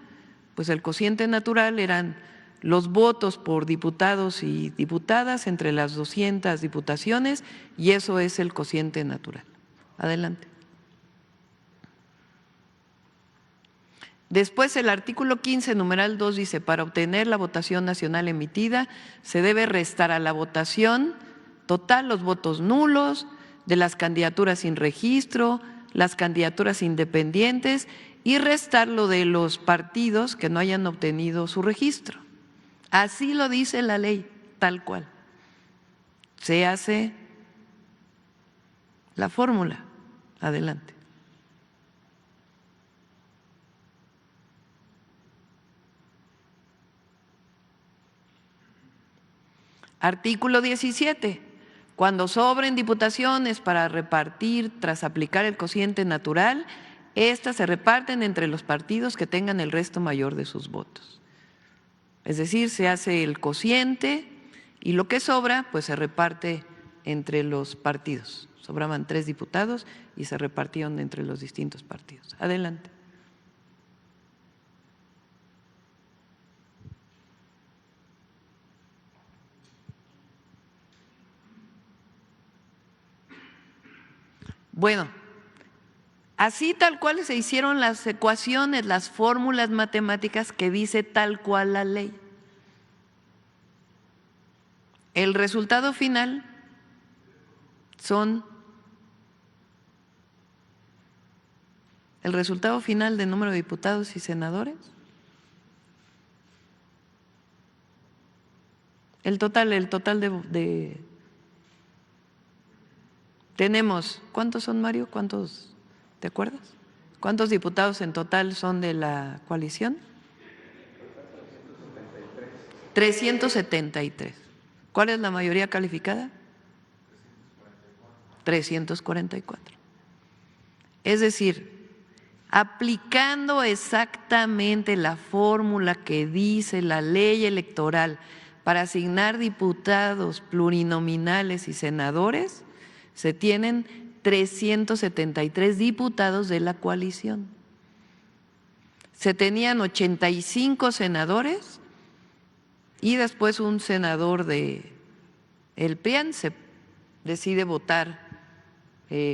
Pues el cociente natural eran los votos por diputados y diputadas entre las 200 diputaciones y eso es el cociente natural. Adelante. Después el artículo 15, numeral 2 dice, para obtener la votación nacional emitida se debe restar a la votación total los votos nulos de las candidaturas sin registro, las candidaturas independientes y restar lo de los partidos que no hayan obtenido su registro. Así lo dice la ley, tal cual. Se hace la fórmula. Adelante. Artículo 17. Cuando sobren diputaciones para repartir tras aplicar el cociente natural, estas se reparten entre los partidos que tengan el resto mayor de sus votos. Es decir, se hace el cociente y lo que sobra pues se reparte entre los partidos. Sobraban 3 diputados y se repartieron entre los distintos partidos. Adelante. Bueno, así tal cual se hicieron las ecuaciones, las fórmulas matemáticas que dice tal cual la ley. El resultado final el resultado final de número de diputados y senadores, el total de tenemos, ¿cuántos son, Mario? ¿Cuántos, te acuerdas? ¿Cuántos diputados en total son de la coalición? 373. ¿Cuál es la mayoría calificada? 344. Es decir, aplicando exactamente la fórmula que dice la ley electoral para asignar diputados plurinominales y senadores, se tienen 373 diputados de la coalición. Se tenían 85 senadores y después un senador de el PRIAN se decide votar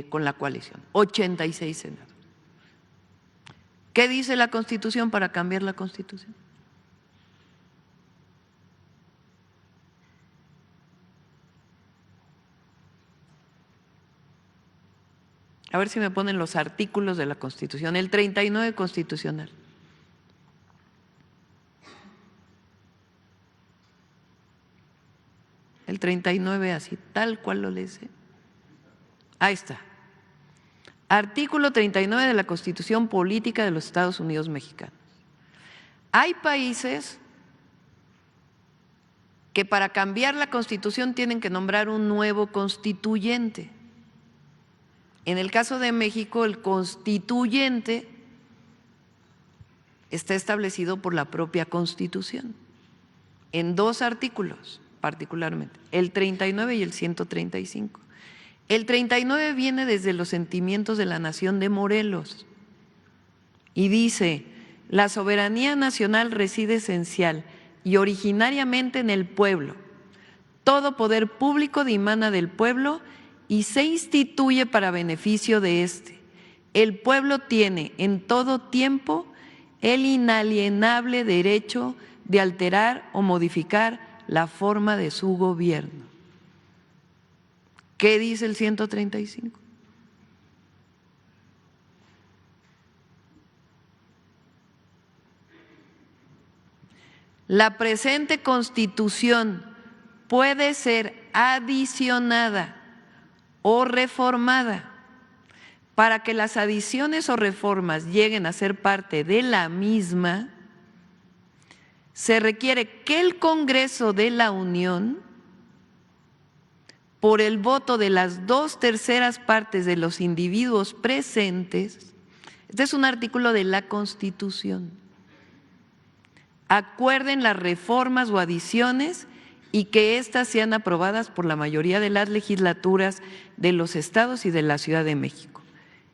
con la coalición. 86 senadores. ¿Qué dice la Constitución para cambiar la Constitución? A ver si me ponen los artículos de la Constitución. El 39 constitucional. El 39 así, tal cual lo lees. Ahí está. Artículo 39 de la Constitución Política de los Estados Unidos Mexicanos. Hay países que para cambiar la Constitución tienen que nombrar un nuevo constituyente. En el caso de México, el constituyente está establecido por la propia Constitución, en 2 artículos particularmente, el 39 y el 135. El 39 viene desde los sentimientos de la nación de Morelos y dice, la soberanía nacional reside esencial y originariamente en el pueblo. Todo poder público dimana del pueblo y se instituye para beneficio de éste. El pueblo tiene en todo tiempo el inalienable derecho de alterar o modificar la forma de su gobierno. ¿Qué dice el 135? La presente Constitución puede ser adicionada o reformada. Para que las adiciones o reformas lleguen a ser parte de la misma, se requiere que el Congreso de la Unión, por el voto de las 2/3 partes de los individuos presentes, este es un artículo de la Constitución, acuerden las reformas o adiciones y que éstas sean aprobadas por la mayoría de las legislaturas de los estados y de la Ciudad de México.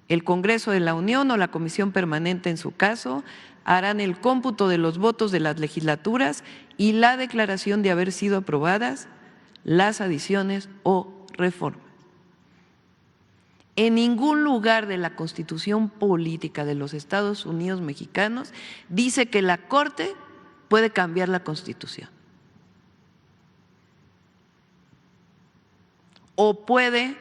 El Congreso de la Unión o la Comisión Permanente en su caso harán el cómputo de los votos de las legislaturas y la declaración de haber sido aprobadas las adiciones o reformas. En ningún lugar de la Constitución Política de los Estados Unidos mexicanos dice que la Corte puede cambiar la Constitución o puede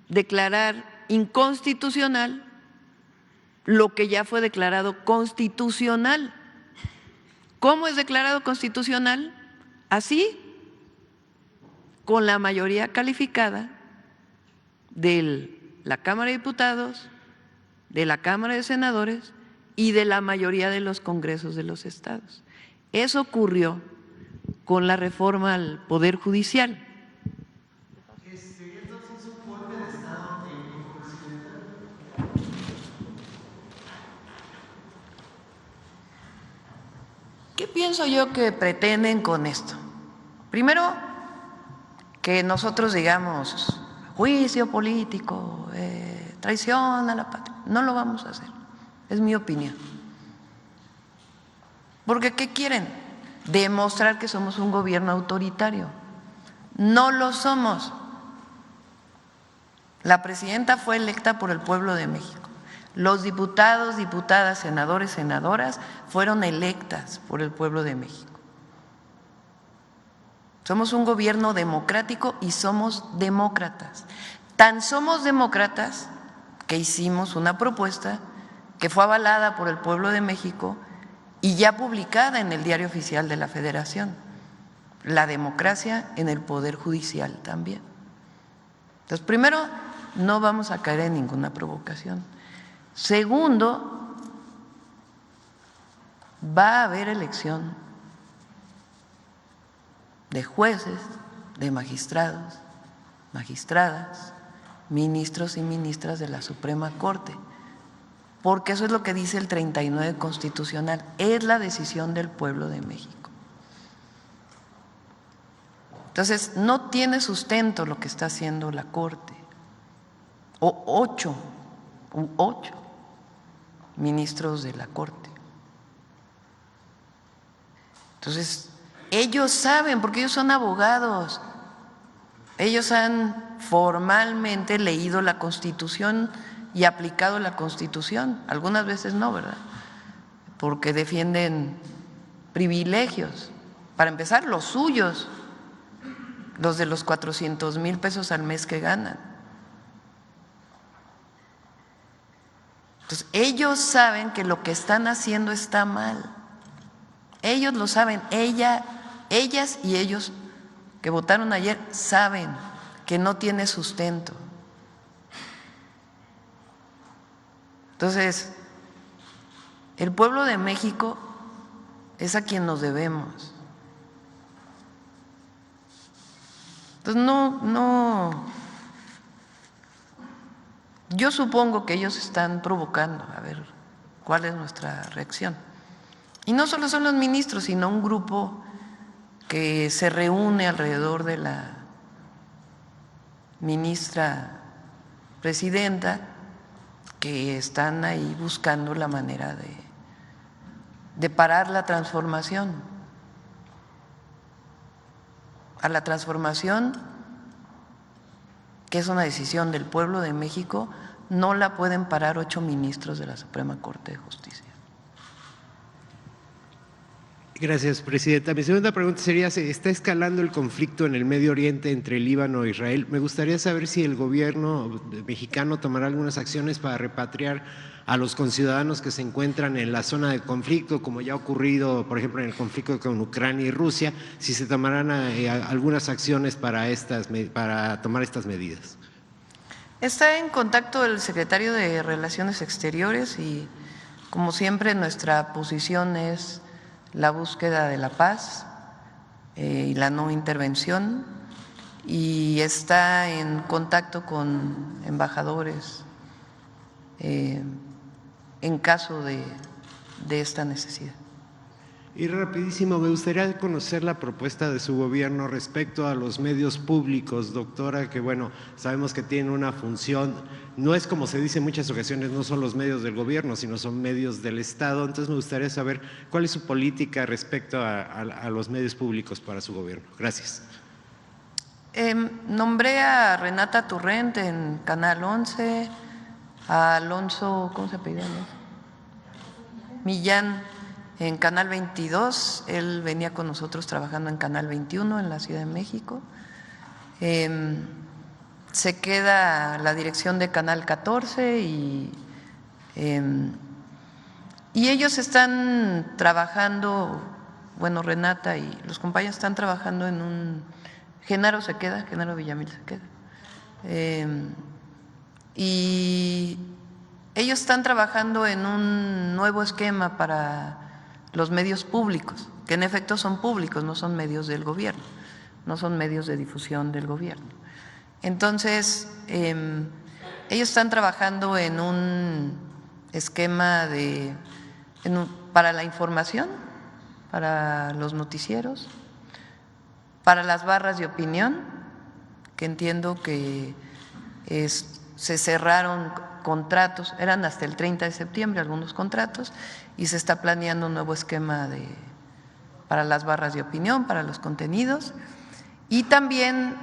declarar inconstitucional lo que ya fue declarado constitucional. ¿Cómo es declarado constitucional? Así, con la mayoría calificada de la Cámara de Diputados, de la Cámara de Senadores y de la mayoría de los congresos de los estados. Eso ocurrió con la reforma al Poder Judicial. ¿Qué pienso yo que pretenden con esto? Primero, que nosotros digamos juicio político, traición a la patria. No lo vamos a hacer, es mi opinión. Porque ¿qué quieren? Demostrar que somos un gobierno autoritario. No lo somos. La presidenta fue electa por el pueblo de México. Los diputados, diputadas, senadores, senadoras fueron electas por el pueblo de México. Somos un gobierno democrático y somos demócratas. Tan somos demócratas que hicimos una propuesta que fue avalada por el pueblo de México y ya publicada en el Diario Oficial de la Federación. La democracia en el Poder Judicial también. Entonces, primero, no vamos a caer en ninguna provocación. Segundo, va a haber elección de jueces, de magistrados, magistradas, ministros y ministras de la Suprema Corte, porque eso es lo que dice el 39 constitucional, es la decisión del pueblo de México. Entonces, no tiene sustento lo que está haciendo la Corte, o ocho ministros de la Corte. Entonces, ellos saben, porque ellos son abogados, ellos han formalmente leído la Constitución y aplicado la Constitución, algunas veces no, ¿verdad? Porque defienden privilegios, para empezar los suyos, los de los 400,000 pesos al mes que ganan. Entonces, ellos saben que lo que están haciendo está mal. Ellos lo saben, ellas y ellos que votaron ayer saben que no tiene sustento. Entonces, el pueblo de México es a quien nos debemos. Entonces, yo supongo que ellos están provocando, a ver cuál es nuestra reacción. Y no solo son los ministros, sino un grupo que se reúne alrededor de la ministra presidenta, que están ahí buscando la manera de parar la transformación. A la transformación, que es una decisión del pueblo de México, no la pueden parar 8 ministros de la Suprema Corte de Justicia. Gracias, presidenta. Mi segunda pregunta sería, ¿se está escalando el conflicto en el Medio Oriente entre Líbano e Israel? Me gustaría saber si el gobierno mexicano tomará algunas acciones para repatriar a los conciudadanos que se encuentran en la zona de conflicto, como ya ha ocurrido, por ejemplo, en el conflicto con Ucrania y Rusia, si se tomarán algunas acciones para tomar estas medidas. Está en contacto el secretario de Relaciones Exteriores y, como siempre, nuestra posición es la búsqueda de la paz y la no intervención, y está en contacto con embajadores en caso de esta necesidad. Y rapidísimo, me gustaría conocer la propuesta de su gobierno respecto a los medios públicos, doctora, que bueno, sabemos que tienen una función, no es como se dice en muchas ocasiones, no son los medios del gobierno, sino son medios del Estado. Entonces me gustaría saber cuál es su política respecto a los medios públicos para su gobierno. Gracias. Nombré a Renata Turrent en Canal 11, a Alonso, ¿cómo se apellida? Millán en Canal 22, él venía con nosotros trabajando en Canal 21 en la Ciudad de México. Se queda la dirección de Canal 14 y ellos están trabajando, bueno, Renata y los compañeros están trabajando en un… Genaro se queda, Genaro Villamil se queda. Y ellos están trabajando en un nuevo esquema para los medios públicos, que en efecto son públicos, no son medios del gobierno, no son medios de difusión del gobierno. Entonces, ellos están trabajando en un esquema para la información, para los noticieros, para las barras de opinión, que entiendo que se cerraron contratos, eran hasta el 30 de septiembre algunos contratos, y se está planeando un nuevo esquema para las barras de opinión, para los contenidos. Y también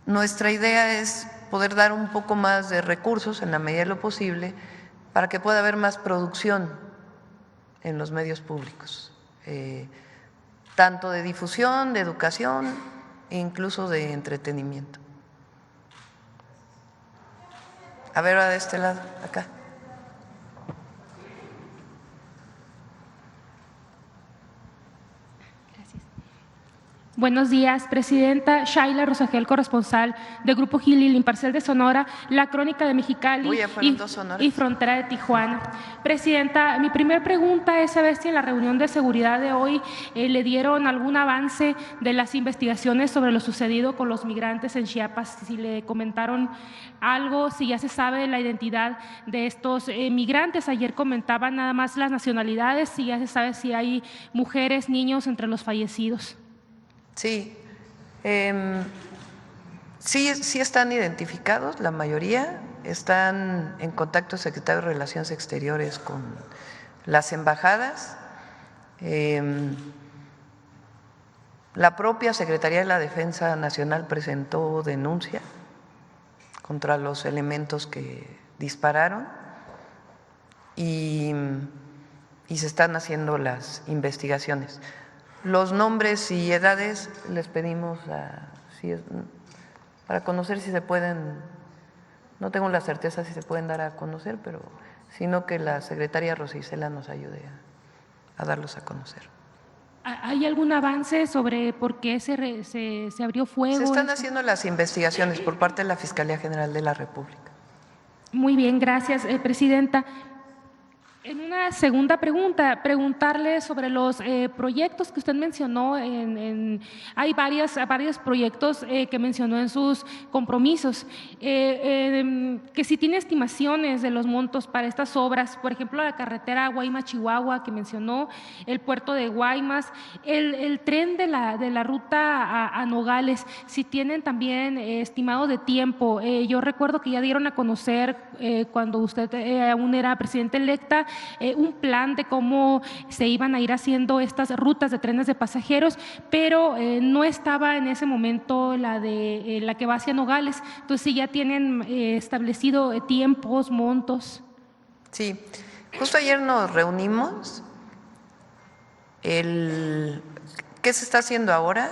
nuestra idea es poder dar un poco más de recursos en la medida de lo posible para que pueda haber más producción en los medios públicos, tanto de difusión, de educación e incluso de entretenimiento. A ver, ahora de este lado, acá. Buenos días, Presidenta. Shaila Rosagel, corresponsal de Grupo Gilil, Imparcial de Sonora, La Crónica de Mexicali y Frontera de Tijuana. Presidenta, mi primera pregunta es saber si en la reunión de seguridad de hoy le dieron algún avance de las investigaciones sobre lo sucedido con los migrantes en Chiapas, si le comentaron algo, si ya se sabe la identidad de estos migrantes. Ayer comentaban nada más las nacionalidades, si ya se sabe si hay mujeres, niños entre los fallecidos. Sí, sí están identificados, la mayoría están en contacto secretario de Relaciones Exteriores con las embajadas. La propia Secretaría de la Defensa Nacional presentó denuncia contra los elementos que dispararon y se están haciendo las investigaciones. Los nombres y edades les pedimos para conocer si se pueden, no tengo la certeza si se pueden dar a conocer, pero sino que la secretaria Rosa Isela nos ayude a darlos a conocer. ¿Hay algún avance sobre por qué se abrió fuego? Se están haciendo las investigaciones por parte de la Fiscalía General de la República. Muy bien, gracias, Presidenta. En una segunda pregunta, preguntarle sobre los proyectos que usted mencionó. Hay varios proyectos que mencionó en sus compromisos, que si tiene estimaciones de los montos para estas obras, por ejemplo, la carretera Guaymas-Chihuahua que mencionó, el puerto de Guaymas, el tren de la ruta a Nogales, si tienen también estimado de tiempo. Yo recuerdo que ya dieron a conocer cuando usted aún era presidenta electa, un plan de cómo se iban a ir haciendo estas rutas de trenes de pasajeros, pero no estaba en ese momento la que va hacia Nogales. Entonces, si ya tienen establecido tiempos, montos. Sí, justo ayer nos reunimos. ¿Qué se está haciendo ahora?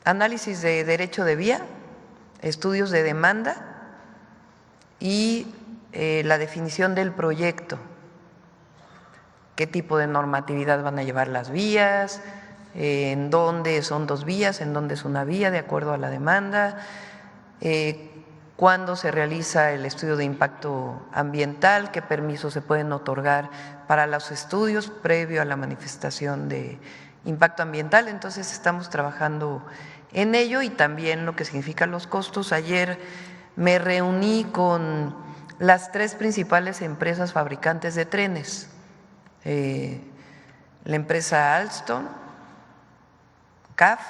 Análisis de derecho de vía, estudios de demanda y la definición del proyecto, qué tipo de normatividad van a llevar las vías, en dónde son 2 vías, en dónde es una vía de acuerdo a la demanda, cuándo se realiza el estudio de impacto ambiental, qué permisos se pueden otorgar para los estudios previo a la manifestación de impacto ambiental. Entonces estamos trabajando en ello y también lo que significan los costos. Ayer me reuní con las tres principales empresas fabricantes de trenes, la empresa Alstom, CAF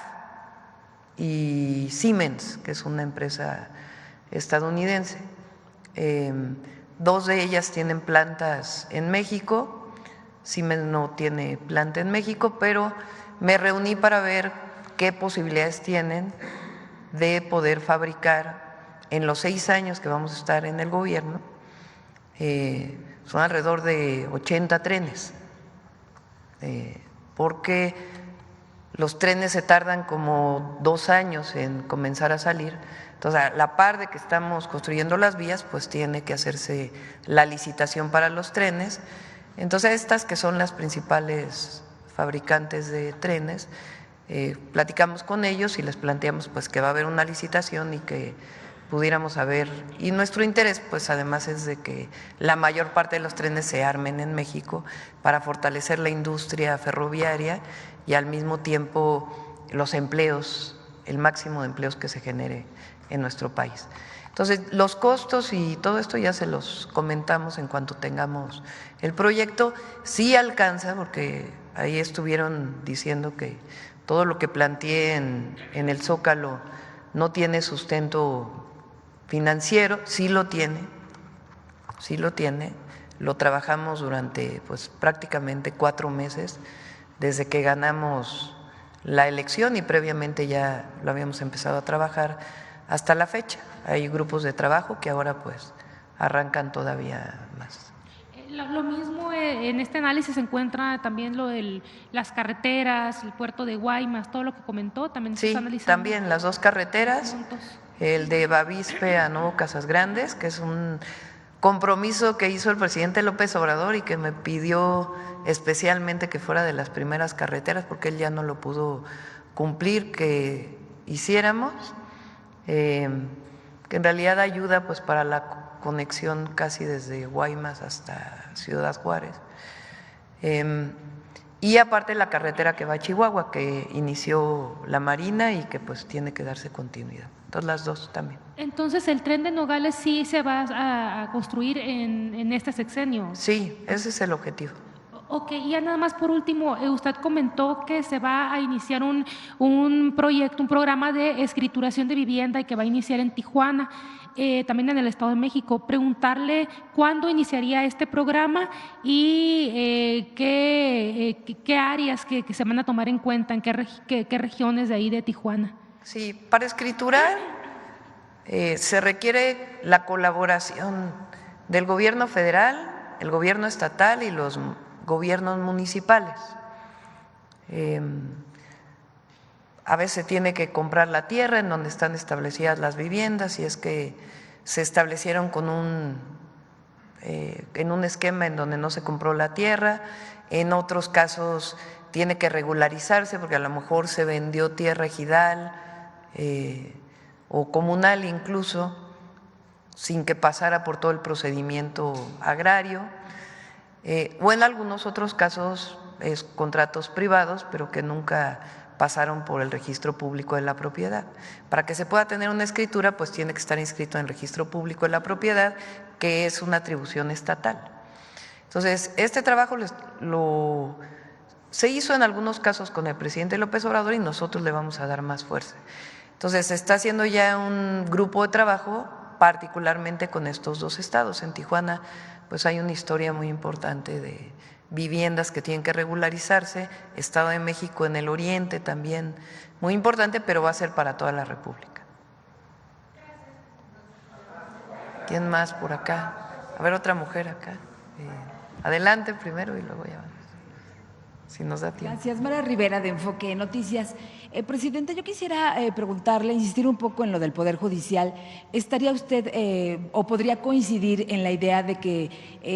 y Siemens, que es una empresa estadounidense. Dos de ellas tienen plantas en México, Siemens no tiene planta en México, pero me reuní para ver qué posibilidades tienen de poder fabricar en los 6 años que vamos a estar en el gobierno. Son alrededor de 80 trenes, porque los trenes se tardan como 2 años en comenzar a salir. Entonces, a la par de que estamos construyendo las vías, pues tiene que hacerse la licitación para los trenes. Entonces, estas que son las principales fabricantes de trenes, platicamos con ellos y les planteamos pues que va a haber una licitación y que pudiéramos saber, y nuestro interés pues además es de que la mayor parte de los trenes se armen en México para fortalecer la industria ferroviaria y al mismo tiempo los empleos, el máximo de empleos que se genere en nuestro país. Entonces, los costos y todo esto ya se los comentamos en cuanto tengamos el proyecto. Sí alcanza, porque ahí estuvieron diciendo que todo lo que planteé en el Zócalo no tiene sustento financiero. Sí lo tiene, lo trabajamos durante pues prácticamente 4 meses desde que ganamos la elección y previamente ya lo habíamos empezado a trabajar hasta la fecha. Hay grupos de trabajo que ahora pues arrancan todavía más. Lo mismo en este análisis se encuentra también lo de las carreteras, el puerto de Guaymas, todo lo que comentó, también se está analizando. También las 2 carreteras, el de Bavispe a Nuevo Casas Grandes, que es un compromiso que hizo el presidente López Obrador y que me pidió especialmente que fuera de las primeras carreteras porque él ya no lo pudo cumplir, que hiciéramos, que en realidad ayuda pues para la conexión casi desde Guaymas hasta Ciudad Juárez. Y aparte la carretera que va a Chihuahua, que inició la Marina y que pues tiene que darse continuidad. Entonces las 2 también. Entonces, ¿el tren de Nogales sí se va a construir en este sexenio? Sí, ese es el objetivo. Ok, y ya nada más por último, usted comentó que se va a iniciar un proyecto, un programa de escrituración de vivienda y que va a iniciar en Tijuana, también en el Estado de México. Preguntarle cuándo iniciaría este programa y qué áreas que se van a tomar en cuenta, en qué regiones de ahí de Tijuana. Sí, para escriturar se requiere la colaboración del gobierno federal, el gobierno estatal y los gobiernos municipales. A veces tiene que comprar la tierra en donde están establecidas las viviendas, y es que se establecieron en un esquema en donde no se compró la tierra. En otros casos tiene que regularizarse porque a lo mejor se vendió tierra ejidal o comunal incluso, sin que pasara por todo el procedimiento agrario. O en algunos otros casos es contratos privados, pero que nunca pasaron por el registro público de la propiedad. Para que se pueda tener una escritura, pues tiene que estar inscrito en el registro público de la propiedad, que es una atribución estatal. Entonces, este trabajo se hizo en algunos casos con el presidente López Obrador y nosotros le vamos a dar más fuerza. Entonces, se está haciendo ya un grupo de trabajo, particularmente con estos 2 estados. En Tijuana, pues hay una historia muy importante de viviendas que tienen que regularizarse, Estado de México en el oriente también, muy importante, pero va a ser para toda la República. ¿Quién más por acá? A ver, otra mujer acá. Adelante primero y luego ya vamos, si nos da tiempo. Gracias, Mara Rivera de Enfoque Noticias. Presidenta, yo quisiera preguntarle, insistir un poco en lo del Poder Judicial. ¿Estaría usted o podría coincidir en la idea de que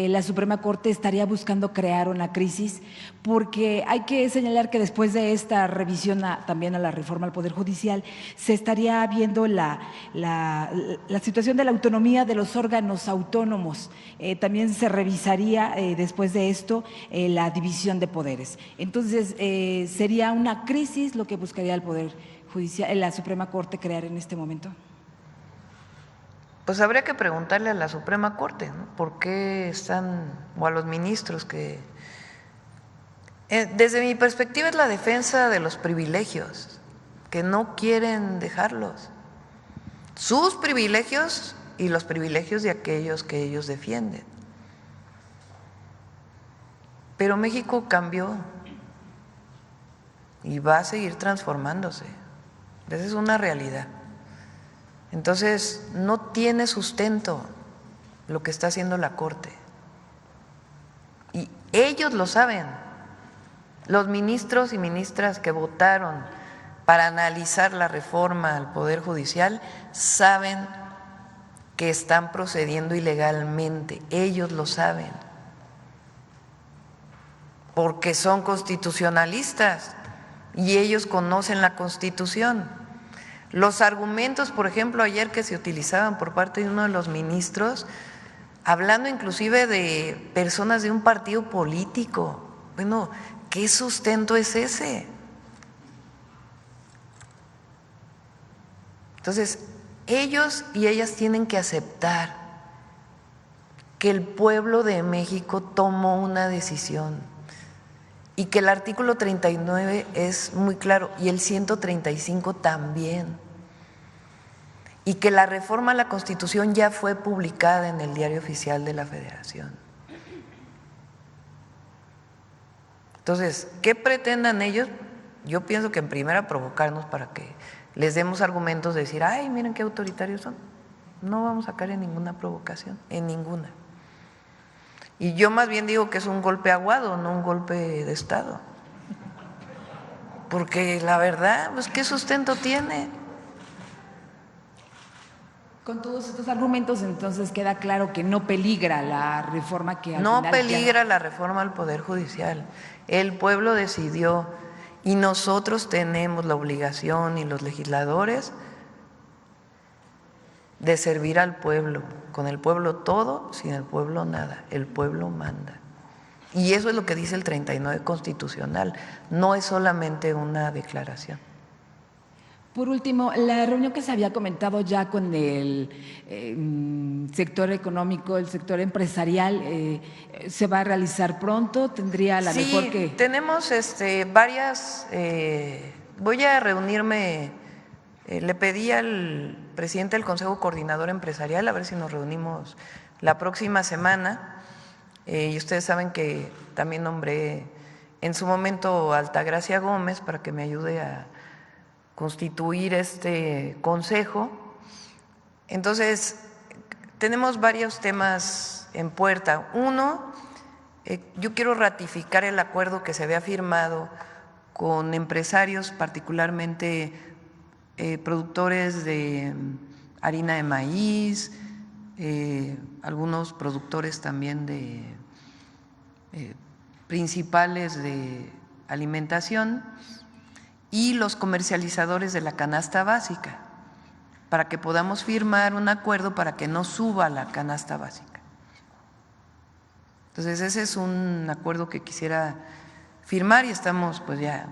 la Suprema Corte estaría buscando crear una crisis? Porque hay que señalar que después de esta revisión también a la reforma al Poder Judicial, se estaría viendo la situación de la autonomía de los órganos autónomos. También se revisaría después de esto la división de poderes. Entonces, ¿sería una crisis lo que buscaría el Poder Judicial, la Suprema Corte crear en este momento? pues habría que preguntarle a la Suprema Corte, ¿no? ¿Por qué están, o a los ministros que… desde mi perspectiva es la defensa de los privilegios, que no quieren dejarlos. Sus privilegios y los privilegios de aquellos que ellos defienden. Pero México cambió y va a seguir transformándose. Esa es una realidad. Entonces, no tiene sustento lo que está haciendo la Corte. Y ellos lo saben. Los ministros y ministras que votaron para analizar la reforma al Poder Judicial saben que están procediendo ilegalmente. Ellos lo saben. Porque son constitucionalistas y ellos conocen la Constitución. Los argumentos, por ejemplo, ayer que se utilizaban por parte de uno de los ministros, hablando inclusive de personas de un partido político. Bueno, ¿qué sustento es ese? Entonces, ellos y ellas tienen que aceptar que el pueblo de México tomó una decisión y que el artículo 39 es muy claro y el 135 también, y que la reforma a la Constitución ya fue publicada en el Diario Oficial de la Federación. Entonces, ¿qué pretendan ellos? Yo pienso que en primera provocarnos para que les demos argumentos de decir, ay, miren qué autoritarios son. No vamos a caer en ninguna provocación, en ninguna. Y yo más bien digo que es un golpe aguado, no un golpe de Estado. Porque la verdad, pues, ¿qué sustento tiene? Con todos estos argumentos, entonces queda claro que no peligra la reforma que al No final peligra la reforma al Poder Judicial. El pueblo decidió y nosotros tenemos la obligación y los legisladores de servir al pueblo. Con el pueblo todo, sin el pueblo nada. El pueblo manda. Y eso es lo que dice el 39 constitucional. No es solamente una declaración. Por último, la reunión que se había comentado ya con el sector económico, el sector empresarial, ¿se va a realizar pronto? ¿Tendría la mejor que...? Sí, tenemos varias… voy a reunirme, le pedí al presidente del Consejo Coordinador Empresarial a ver si nos reunimos la próxima semana. Y ustedes saben que también nombré en su momento a Altagracia Gómez para que me ayude a constituir este consejo. Entonces, tenemos varios temas en puerta. Uno, yo quiero ratificar el acuerdo que se había firmado con empresarios, particularmente productores de harina de maíz, algunos productores también de principales de alimentación, y los comercializadores de la canasta básica, para que podamos firmar un acuerdo para que no suba la canasta básica. Entonces, ese es un acuerdo que quisiera firmar y estamos pues ya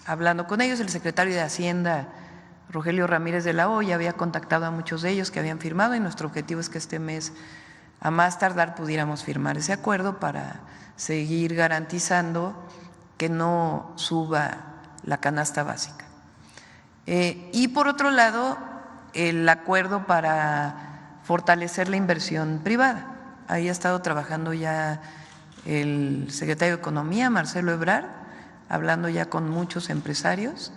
hablando con ellos. El secretario de Hacienda, Rogelio Ramírez de la O, ya había contactado a muchos de ellos que habían firmado y nuestro objetivo es que este mes, a más tardar, pudiéramos firmar ese acuerdo para seguir garantizando que no suba la canasta básica. Y por otro lado, el acuerdo para fortalecer la inversión privada. Ahí ha estado trabajando ya el secretario de Economía, Marcelo Ebrard, hablando ya con muchos empresarios.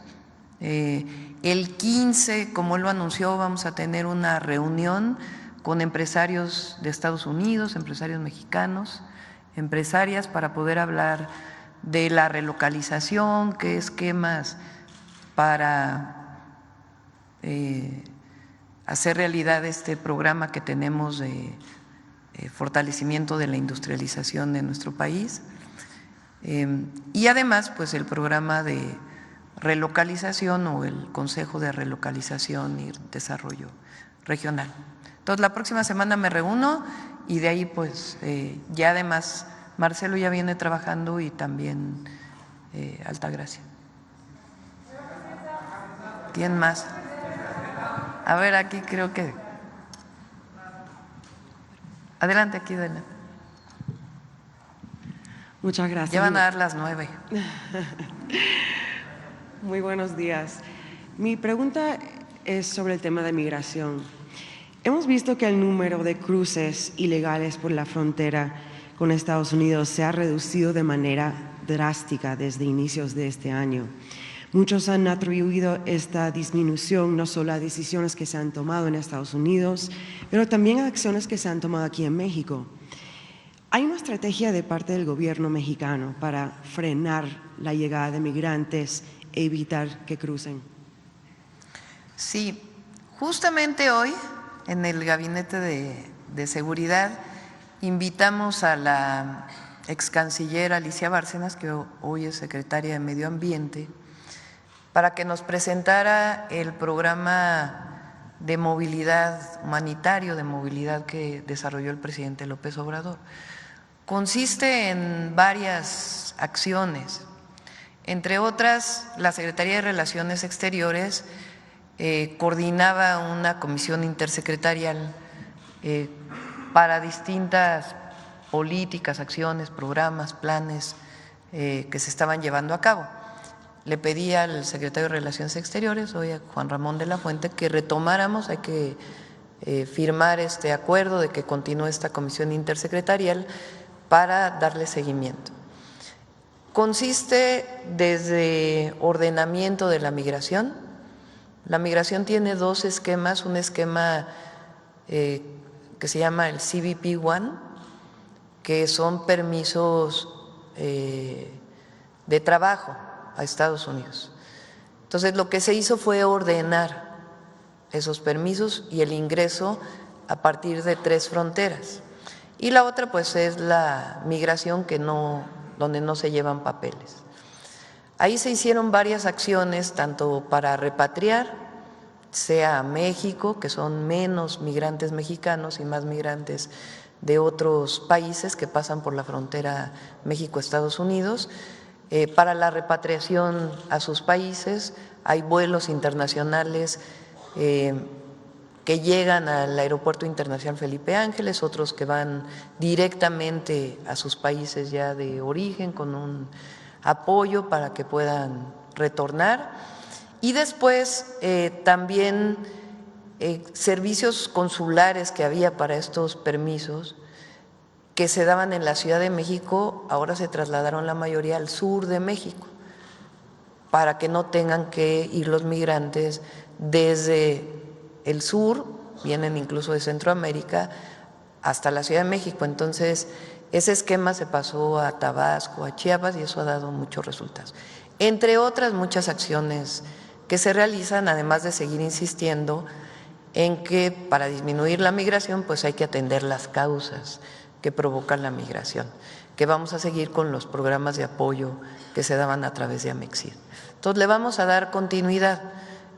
El 15, como él lo anunció, vamos a tener una reunión con empresarios de Estados Unidos, empresarios mexicanos, empresarias, para poder hablar de la relocalización, qué esquemas para hacer realidad este programa que tenemos de fortalecimiento de la industrialización de nuestro país, y además pues el programa de relocalización o el Consejo de Relocalización y Desarrollo Regional. Entonces la próxima semana me reúno y de ahí pues ya además Marcelo ya viene trabajando y también Altagracia. ¿Quién más? A ver, aquí creo que… Adelante, aquí adelante. Muchas gracias. Ya van a dar las 9. Muy buenos días. Mi pregunta es sobre el tema de migración. Hemos visto que el número de cruces ilegales por la frontera con Estados Unidos se ha reducido de manera drástica desde inicios de este año. Muchos han atribuido esta disminución no solo a decisiones que se han tomado en Estados Unidos, pero también a acciones que se han tomado aquí en México. ¿Hay una estrategia de parte del gobierno mexicano para frenar la llegada de migrantes e evitar que crucen? Sí, justamente hoy en el Gabinete de Seguridad invitamos a la ex canciller Alicia Bárcenas, que hoy es secretaria de Medio Ambiente, para que nos presentara el programa de movilidad, humanitario de movilidad que desarrolló el presidente López Obrador. Consiste en varias acciones, entre otras, la Secretaría de Relaciones Exteriores coordinaba una comisión intersecretarial para distintas políticas, acciones, programas, planes que se estaban llevando a cabo. Le pedí al secretario de Relaciones Exteriores, hoy a Juan Ramón de la Fuente, que retomáramos, hay que firmar este acuerdo de que continúe esta comisión intersecretarial para darle seguimiento. Consiste desde ordenamiento de la migración. La migración tiene dos esquemas, un esquema que se llama el CBP-1, que son permisos de trabajo a Estados Unidos. Entonces, lo que se hizo fue ordenar esos permisos y el ingreso a partir de 3 fronteras. Y la otra, pues, es la migración donde no se llevan papeles. Ahí se hicieron varias acciones, tanto para repatriar, sea a México, que son menos migrantes mexicanos y más migrantes de otros países que pasan por la frontera México-Estados Unidos, para la repatriación a sus países. Hay vuelos internacionales que llegan al Aeropuerto Internacional Felipe Ángeles, otros que van directamente a sus países ya de origen con un apoyo para que puedan retornar. Y después también servicios consulares que había para estos permisos que se daban en la Ciudad de México, ahora se trasladaron la mayoría al sur de México, para que no tengan que ir los migrantes desde el sur, vienen incluso de Centroamérica, hasta la Ciudad de México. Entonces, ese esquema se pasó a Tabasco, a Chiapas, y eso ha dado muchos resultados. Entre otras muchas acciones que se realizan, además de seguir insistiendo en que para disminuir la migración, pues hay que atender las causas que provocan la migración, que vamos a seguir con los programas de apoyo que se daban a través de Amexir. Entonces, le vamos a dar continuidad.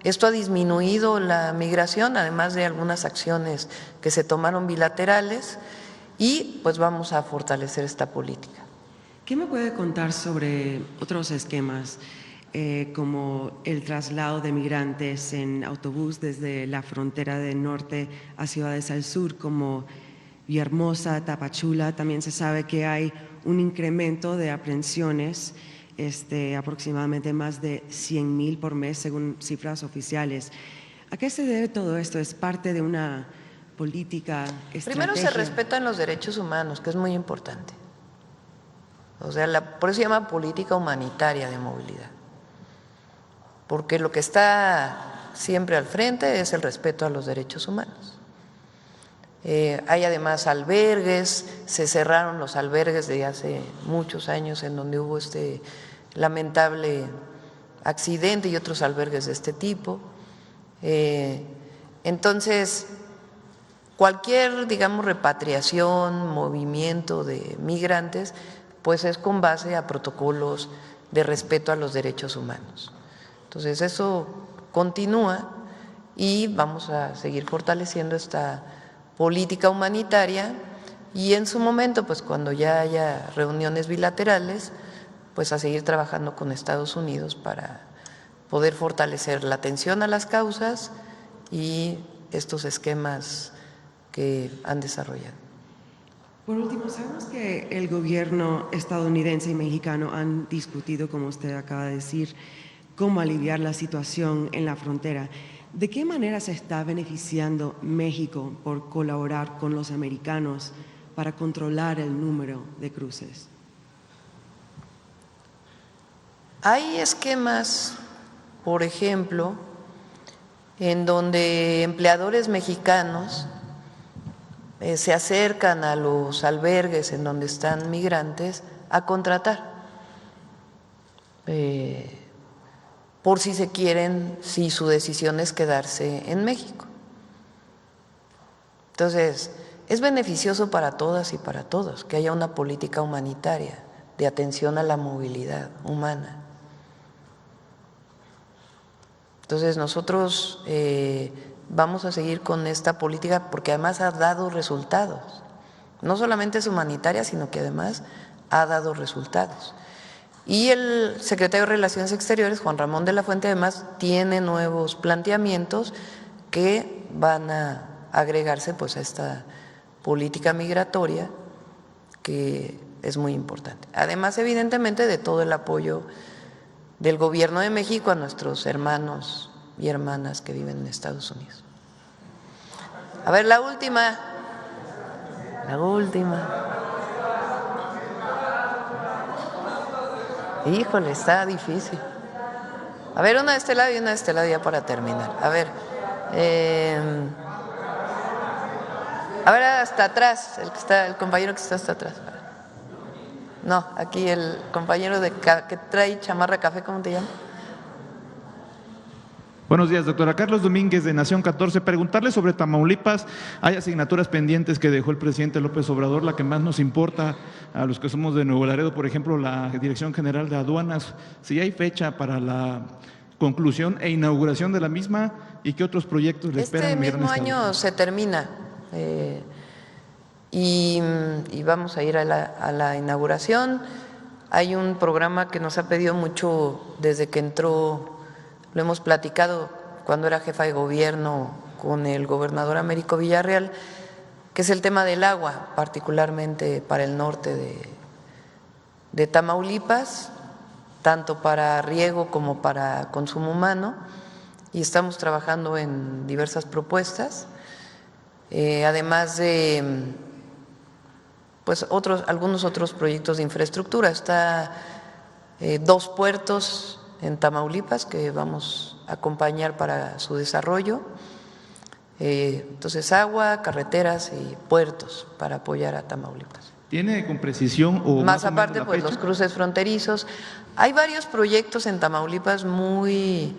Esto ha disminuido la migración, además de algunas acciones que se tomaron bilaterales, y pues vamos a fortalecer esta política. ¿Qué me puede contar sobre otros esquemas, como el traslado de migrantes en autobús desde la frontera del norte a ciudades al sur, como Villahermosa, Tapachula? También se sabe que hay un incremento de aprehensiones, aproximadamente más de 100,000 por mes, según cifras oficiales. ¿A qué se debe todo esto? ¿Es parte de una política, estrategia? Primero, se respetan los derechos humanos, que es muy importante. O sea, por eso se llama política humanitaria de movilidad, porque lo que está siempre al frente es el respeto a los derechos humanos. Hay además albergues, se cerraron los albergues de hace muchos años en donde hubo este lamentable accidente, y otros albergues de este tipo. Entonces, cualquier, digamos, repatriación, movimiento de migrantes, pues es con base a protocolos de respeto a los derechos humanos. Entonces, eso continúa y vamos a seguir fortaleciendo esta política humanitaria, y en su momento, pues cuando ya haya reuniones bilaterales, pues a seguir trabajando con Estados Unidos para poder fortalecer la atención a las causas y estos esquemas que han desarrollado. Por último, sabemos que el gobierno estadounidense y mexicano han discutido, como usted acaba de decir, cómo aliviar la situación en la frontera. ¿De qué manera se está beneficiando México por colaborar con los americanos para controlar el número de cruces? Hay esquemas, por ejemplo, en donde empleadores mexicanos se acercan a los albergues en donde están migrantes a contratar, por si se quieren, si su decisión es quedarse en México. Entonces, es beneficioso para todas y para todos que haya una política humanitaria de atención a la movilidad humana. Entonces, nosotros vamos a seguir con esta política porque además ha dado resultados. No solamente es humanitaria, sino que además ha dado resultados. Y el secretario de Relaciones Exteriores, Juan Ramón de la Fuente, además tiene nuevos planteamientos que van a agregarse pues a esta política migratoria que es muy importante. Además, evidentemente, de todo el apoyo del Gobierno de México a nuestros hermanos y hermanas que viven en Estados Unidos. A ver, la última. Híjole, está difícil. A ver, una de este lado y una de este lado ya para terminar. A ver, hasta atrás, el compañero que está hasta atrás. No, aquí el compañero que trae chamarra café, ¿cómo te llamas? Buenos días, doctora. Carlos Domínguez, de Nación 14. Preguntarle sobre Tamaulipas. Hay asignaturas pendientes que dejó el presidente López Obrador. La que más nos importa a los que somos de Nuevo Laredo, por ejemplo, la Dirección General de Aduanas. Si hay fecha para la conclusión e inauguración de la misma y qué otros proyectos le esperan. Este mismo año se termina y vamos a ir a la inauguración. Hay un programa que nos ha pedido mucho desde que entró. Lo hemos platicado cuando era jefa de gobierno con el gobernador Américo Villarreal, que es el tema del agua, particularmente para el norte de Tamaulipas, tanto para riego como para consumo humano, y estamos trabajando en diversas propuestas, además de pues algunos otros proyectos de infraestructura. Está 2 puertos en Tamaulipas que vamos a acompañar para su desarrollo. Entonces, agua, carreteras y puertos para apoyar a Tamaulipas. ¿Tiene con precisión o más aparte pues los cruces fronterizos? Hay varios proyectos en Tamaulipas muy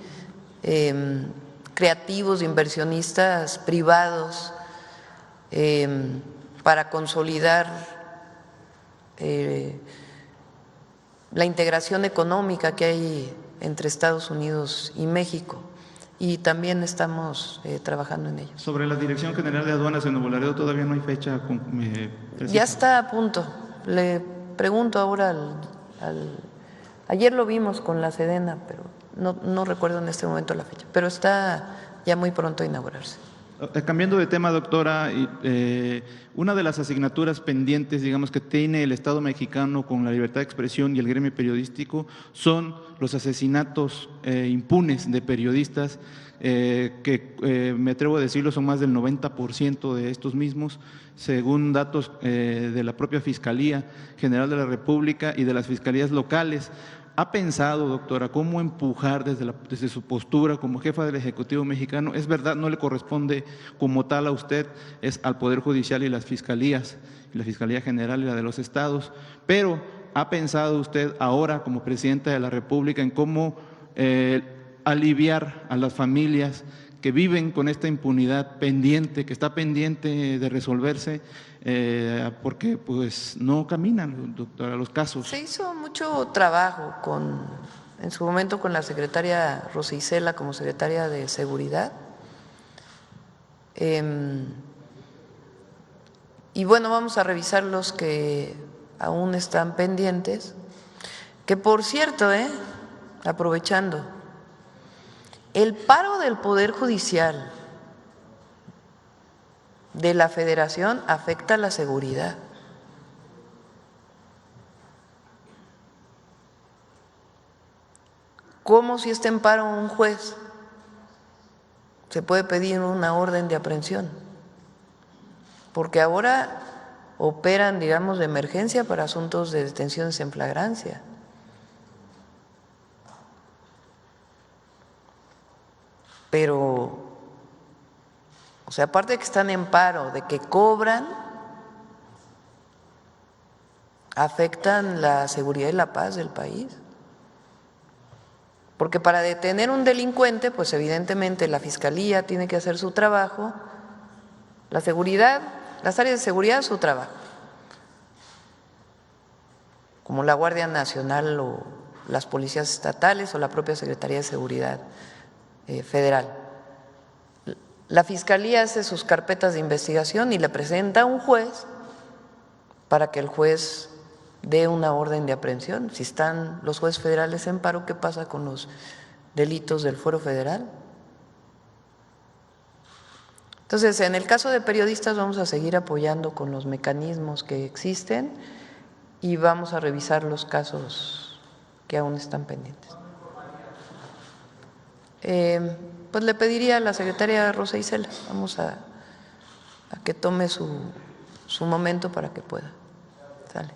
creativos de inversionistas privados para consolidar la integración económica que hay entre Estados Unidos y México, y también estamos trabajando en ello. Sobre la Dirección General de Aduanas en Nuevo Laredo, ¿todavía no hay fecha? Ya está a punto. Le pregunto ahora ayer lo vimos con la Sedena, pero no recuerdo en este momento la fecha, pero está ya muy pronto a inaugurarse. Cambiando de tema, doctora, una de las asignaturas pendientes, digamos, que tiene el Estado mexicano con la libertad de expresión y el gremio periodístico son los asesinatos impunes de periodistas, que me atrevo a decirlo son más del 90% de estos mismos, según datos de la propia Fiscalía General de la República y de las fiscalías locales. ¿Ha pensado, doctora, cómo empujar desde su postura como jefa del Ejecutivo mexicano? Es verdad, no le corresponde como tal a usted, es al Poder Judicial y las fiscalías, y la Fiscalía General y la de los estados, pero ¿ha pensado usted ahora como presidenta de la República en cómo aliviar a las familias que viven con esta impunidad pendiente, que está pendiente de resolverse, porque pues no caminan, doctora, los casos? Se hizo mucho trabajo en su momento con la secretaria Rosa Isela como secretaria de Seguridad. Y bueno, vamos a revisar los que aún están pendientes, que por cierto, aprovechando, el paro del Poder Judicial de la Federación afecta a la seguridad. ¿Cómo si está en paro un juez se puede pedir una orden de aprehensión? Porque ahora operan, digamos, de emergencia para asuntos de detenciones en flagrancia. Pero, o sea, aparte de que están en paro, de que cobran, afectan la seguridad y la paz del país. Porque para detener un delincuente, pues evidentemente la Fiscalía tiene que hacer su trabajo, la seguridad, las áreas de seguridad su trabajo, como la Guardia Nacional o las policías estatales o la propia Secretaría de Seguridad Federal. La Fiscalía hace sus carpetas de investigación y le presenta a un juez para que el juez dé una orden de aprehensión. Si están los jueces federales en paro, ¿qué pasa con los delitos del fuero federal? Entonces, en el caso de periodistas vamos a seguir apoyando con los mecanismos que existen y vamos a revisar los casos que aún están pendientes. Pues le pediría a la secretaria Rosa Isela, vamos a que tome su momento para que pueda. ¿Sale?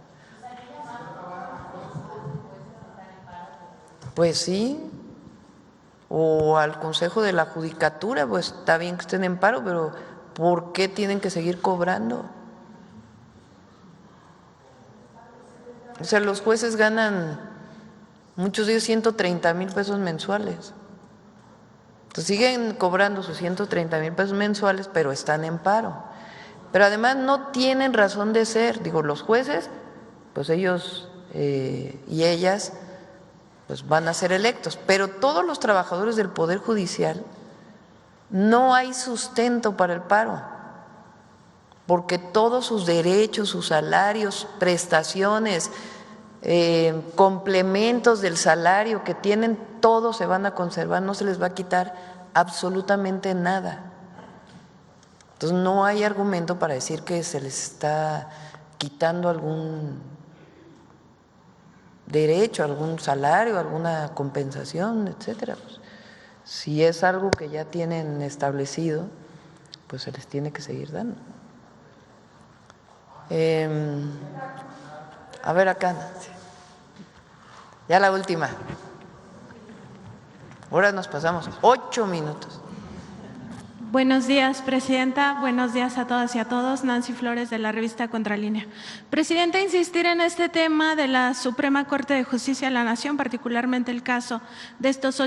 Pues sí, o al Consejo de la Judicatura, pues está bien que estén en paro, pero ¿por qué tienen que seguir cobrando? O sea, los jueces ganan, muchos de ellos 130,000 pesos mensuales. Entonces siguen cobrando sus 130,000 pesos mensuales, pero están en paro. Pero además no tienen razón de ser. Digo, los jueces, pues ellos y ellas pues van a ser electos, pero todos los trabajadores del Poder Judicial no hay sustento para el paro, porque todos sus derechos, sus salarios, prestaciones, complementos del salario que tienen, todos se van a conservar, no se les va a quitar absolutamente nada. Entonces no hay argumento para decir que se les está quitando algún derecho, algún salario, alguna compensación, etcétera. Pues, si es algo que ya tienen establecido, pues se les tiene que seguir dando. A ver acá, ya la última. Ahora nos pasamos 8 minutos. Buenos días, Presidenta. Buenos días a todas y a todos. Nancy Flores, de la revista Contralínea. Presidenta, insistir en este tema de la Suprema Corte de Justicia de la Nación, particularmente el caso de estos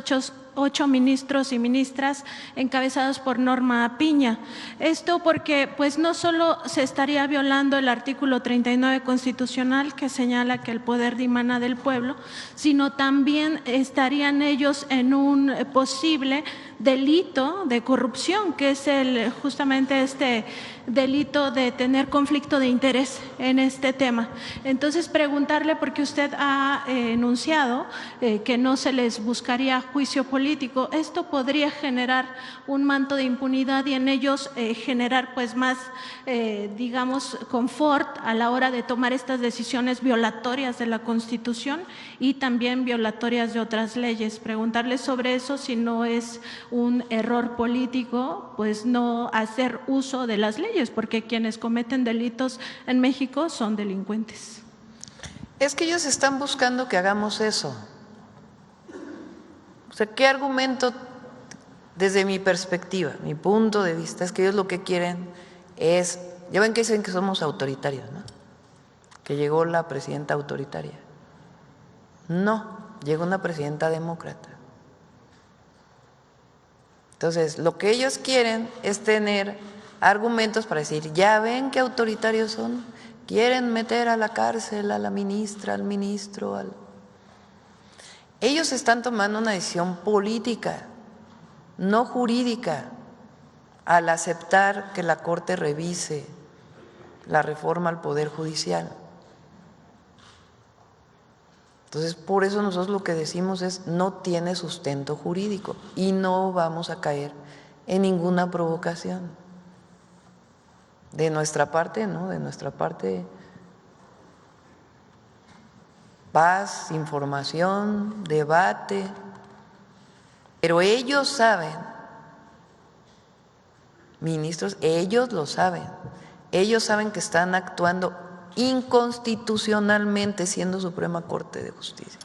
ocho ministros y ministras encabezados por Norma Piña. Esto porque pues no solo se estaría violando el artículo 39 constitucional que señala que el poder dimana del pueblo, sino también estarían ellos en un posible delito de corrupción, que es justamente este delito de tener conflicto de interés en este tema. Entonces, preguntarle, porque usted ha enunciado que no se les buscaría juicio político, ¿esto podría generar un manto de impunidad y en ellos generar pues más, digamos, confort a la hora de tomar estas decisiones violatorias de la Constitución y también violatorias de otras leyes? Preguntarle sobre eso, si no es un error político, pues no hacer uso de las leyes, porque quienes cometen delitos en México son delincuentes. Es que ellos están buscando que hagamos eso. O sea, ¿qué argumento, desde mi perspectiva, mi punto de vista, es que ellos lo que quieren es, ya ven que dicen que somos autoritarios, ¿no? Que llegó la presidenta autoritaria. No, llegó una presidenta demócrata. Entonces, lo que ellos quieren es tener argumentos para decir, ya ven qué autoritarios son, quieren meter a la cárcel a la ministra, al ministro, Ellos están tomando una decisión política, no jurídica, al aceptar que la Corte revise la reforma al Poder Judicial. Entonces, por eso nosotros lo que decimos es, no tiene sustento jurídico y no vamos a caer en ninguna provocación. De nuestra parte, ¿no? De nuestra parte, paz, información, debate, Pero ellos saben, ministros, ellos lo saben. Ellos saben que están actuando inconstitucionalmente siendo Suprema Corte de Justicia.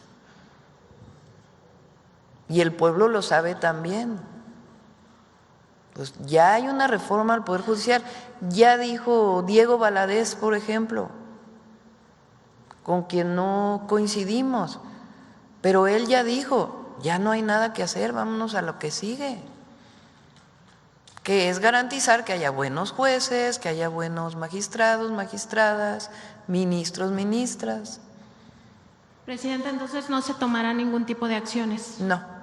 Y el pueblo lo sabe también. Pues ya hay una reforma al Poder Judicial. Ya dijo Diego Valadez, por ejemplo, con quien no coincidimos, pero él ya dijo, ya no hay nada que hacer, vámonos a lo que sigue, que es garantizar que haya buenos jueces, que haya buenos magistrados, magistradas, ministros, ministras. Presidenta, entonces no se tomará ningún tipo de acciones. No.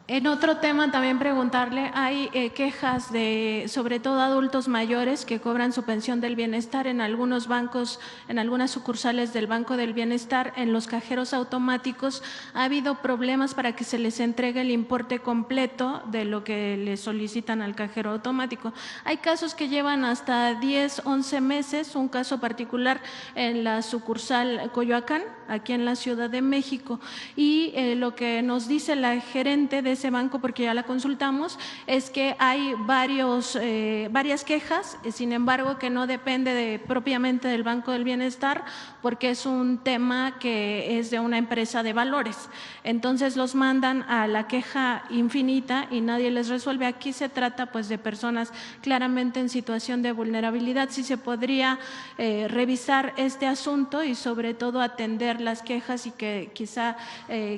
En otro tema también preguntarle, hay quejas de sobre todo adultos mayores que cobran su pensión del bienestar en algunos bancos, en algunas sucursales del Banco del Bienestar, en los cajeros automáticos. Ha habido problemas para que se les entregue el importe completo de lo que le solicitan al cajero automático. Hay casos que llevan hasta 10, 11 meses, un caso particular en la sucursal Coyoacán, aquí en la Ciudad de México, y lo que nos dice la gerente de ese banco, porque ya la consultamos, es que hay varias quejas, sin embargo que no depende propiamente del Banco del Bienestar, porque es un tema que es de una empresa de valores. Entonces los mandan a la queja infinita y nadie les resuelve. Aquí se trata pues de personas claramente en situación de vulnerabilidad. Si se podría revisar este asunto y sobre todo atender las quejas, y que quizá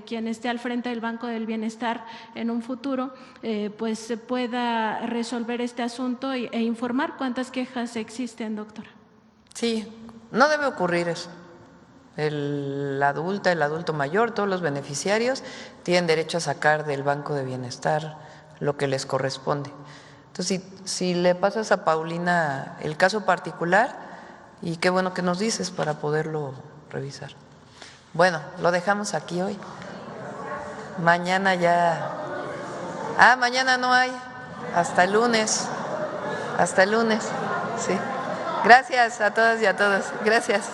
quien esté al frente del Banco del Bienestar en un futuro pues se pueda resolver este asunto e informar cuántas quejas existen, doctora. Sí, no debe ocurrir eso. El adulto mayor, todos los beneficiarios tienen derecho a sacar del Banco de Bienestar lo que les corresponde. Entonces, si le pasas a Paulina el caso particular, y qué bueno que nos dices para poderlo revisar. Bueno, lo dejamos aquí hoy. Mañana ya… mañana no hay. Hasta el lunes. Hasta el lunes, sí. Gracias a todas y a todos. Gracias.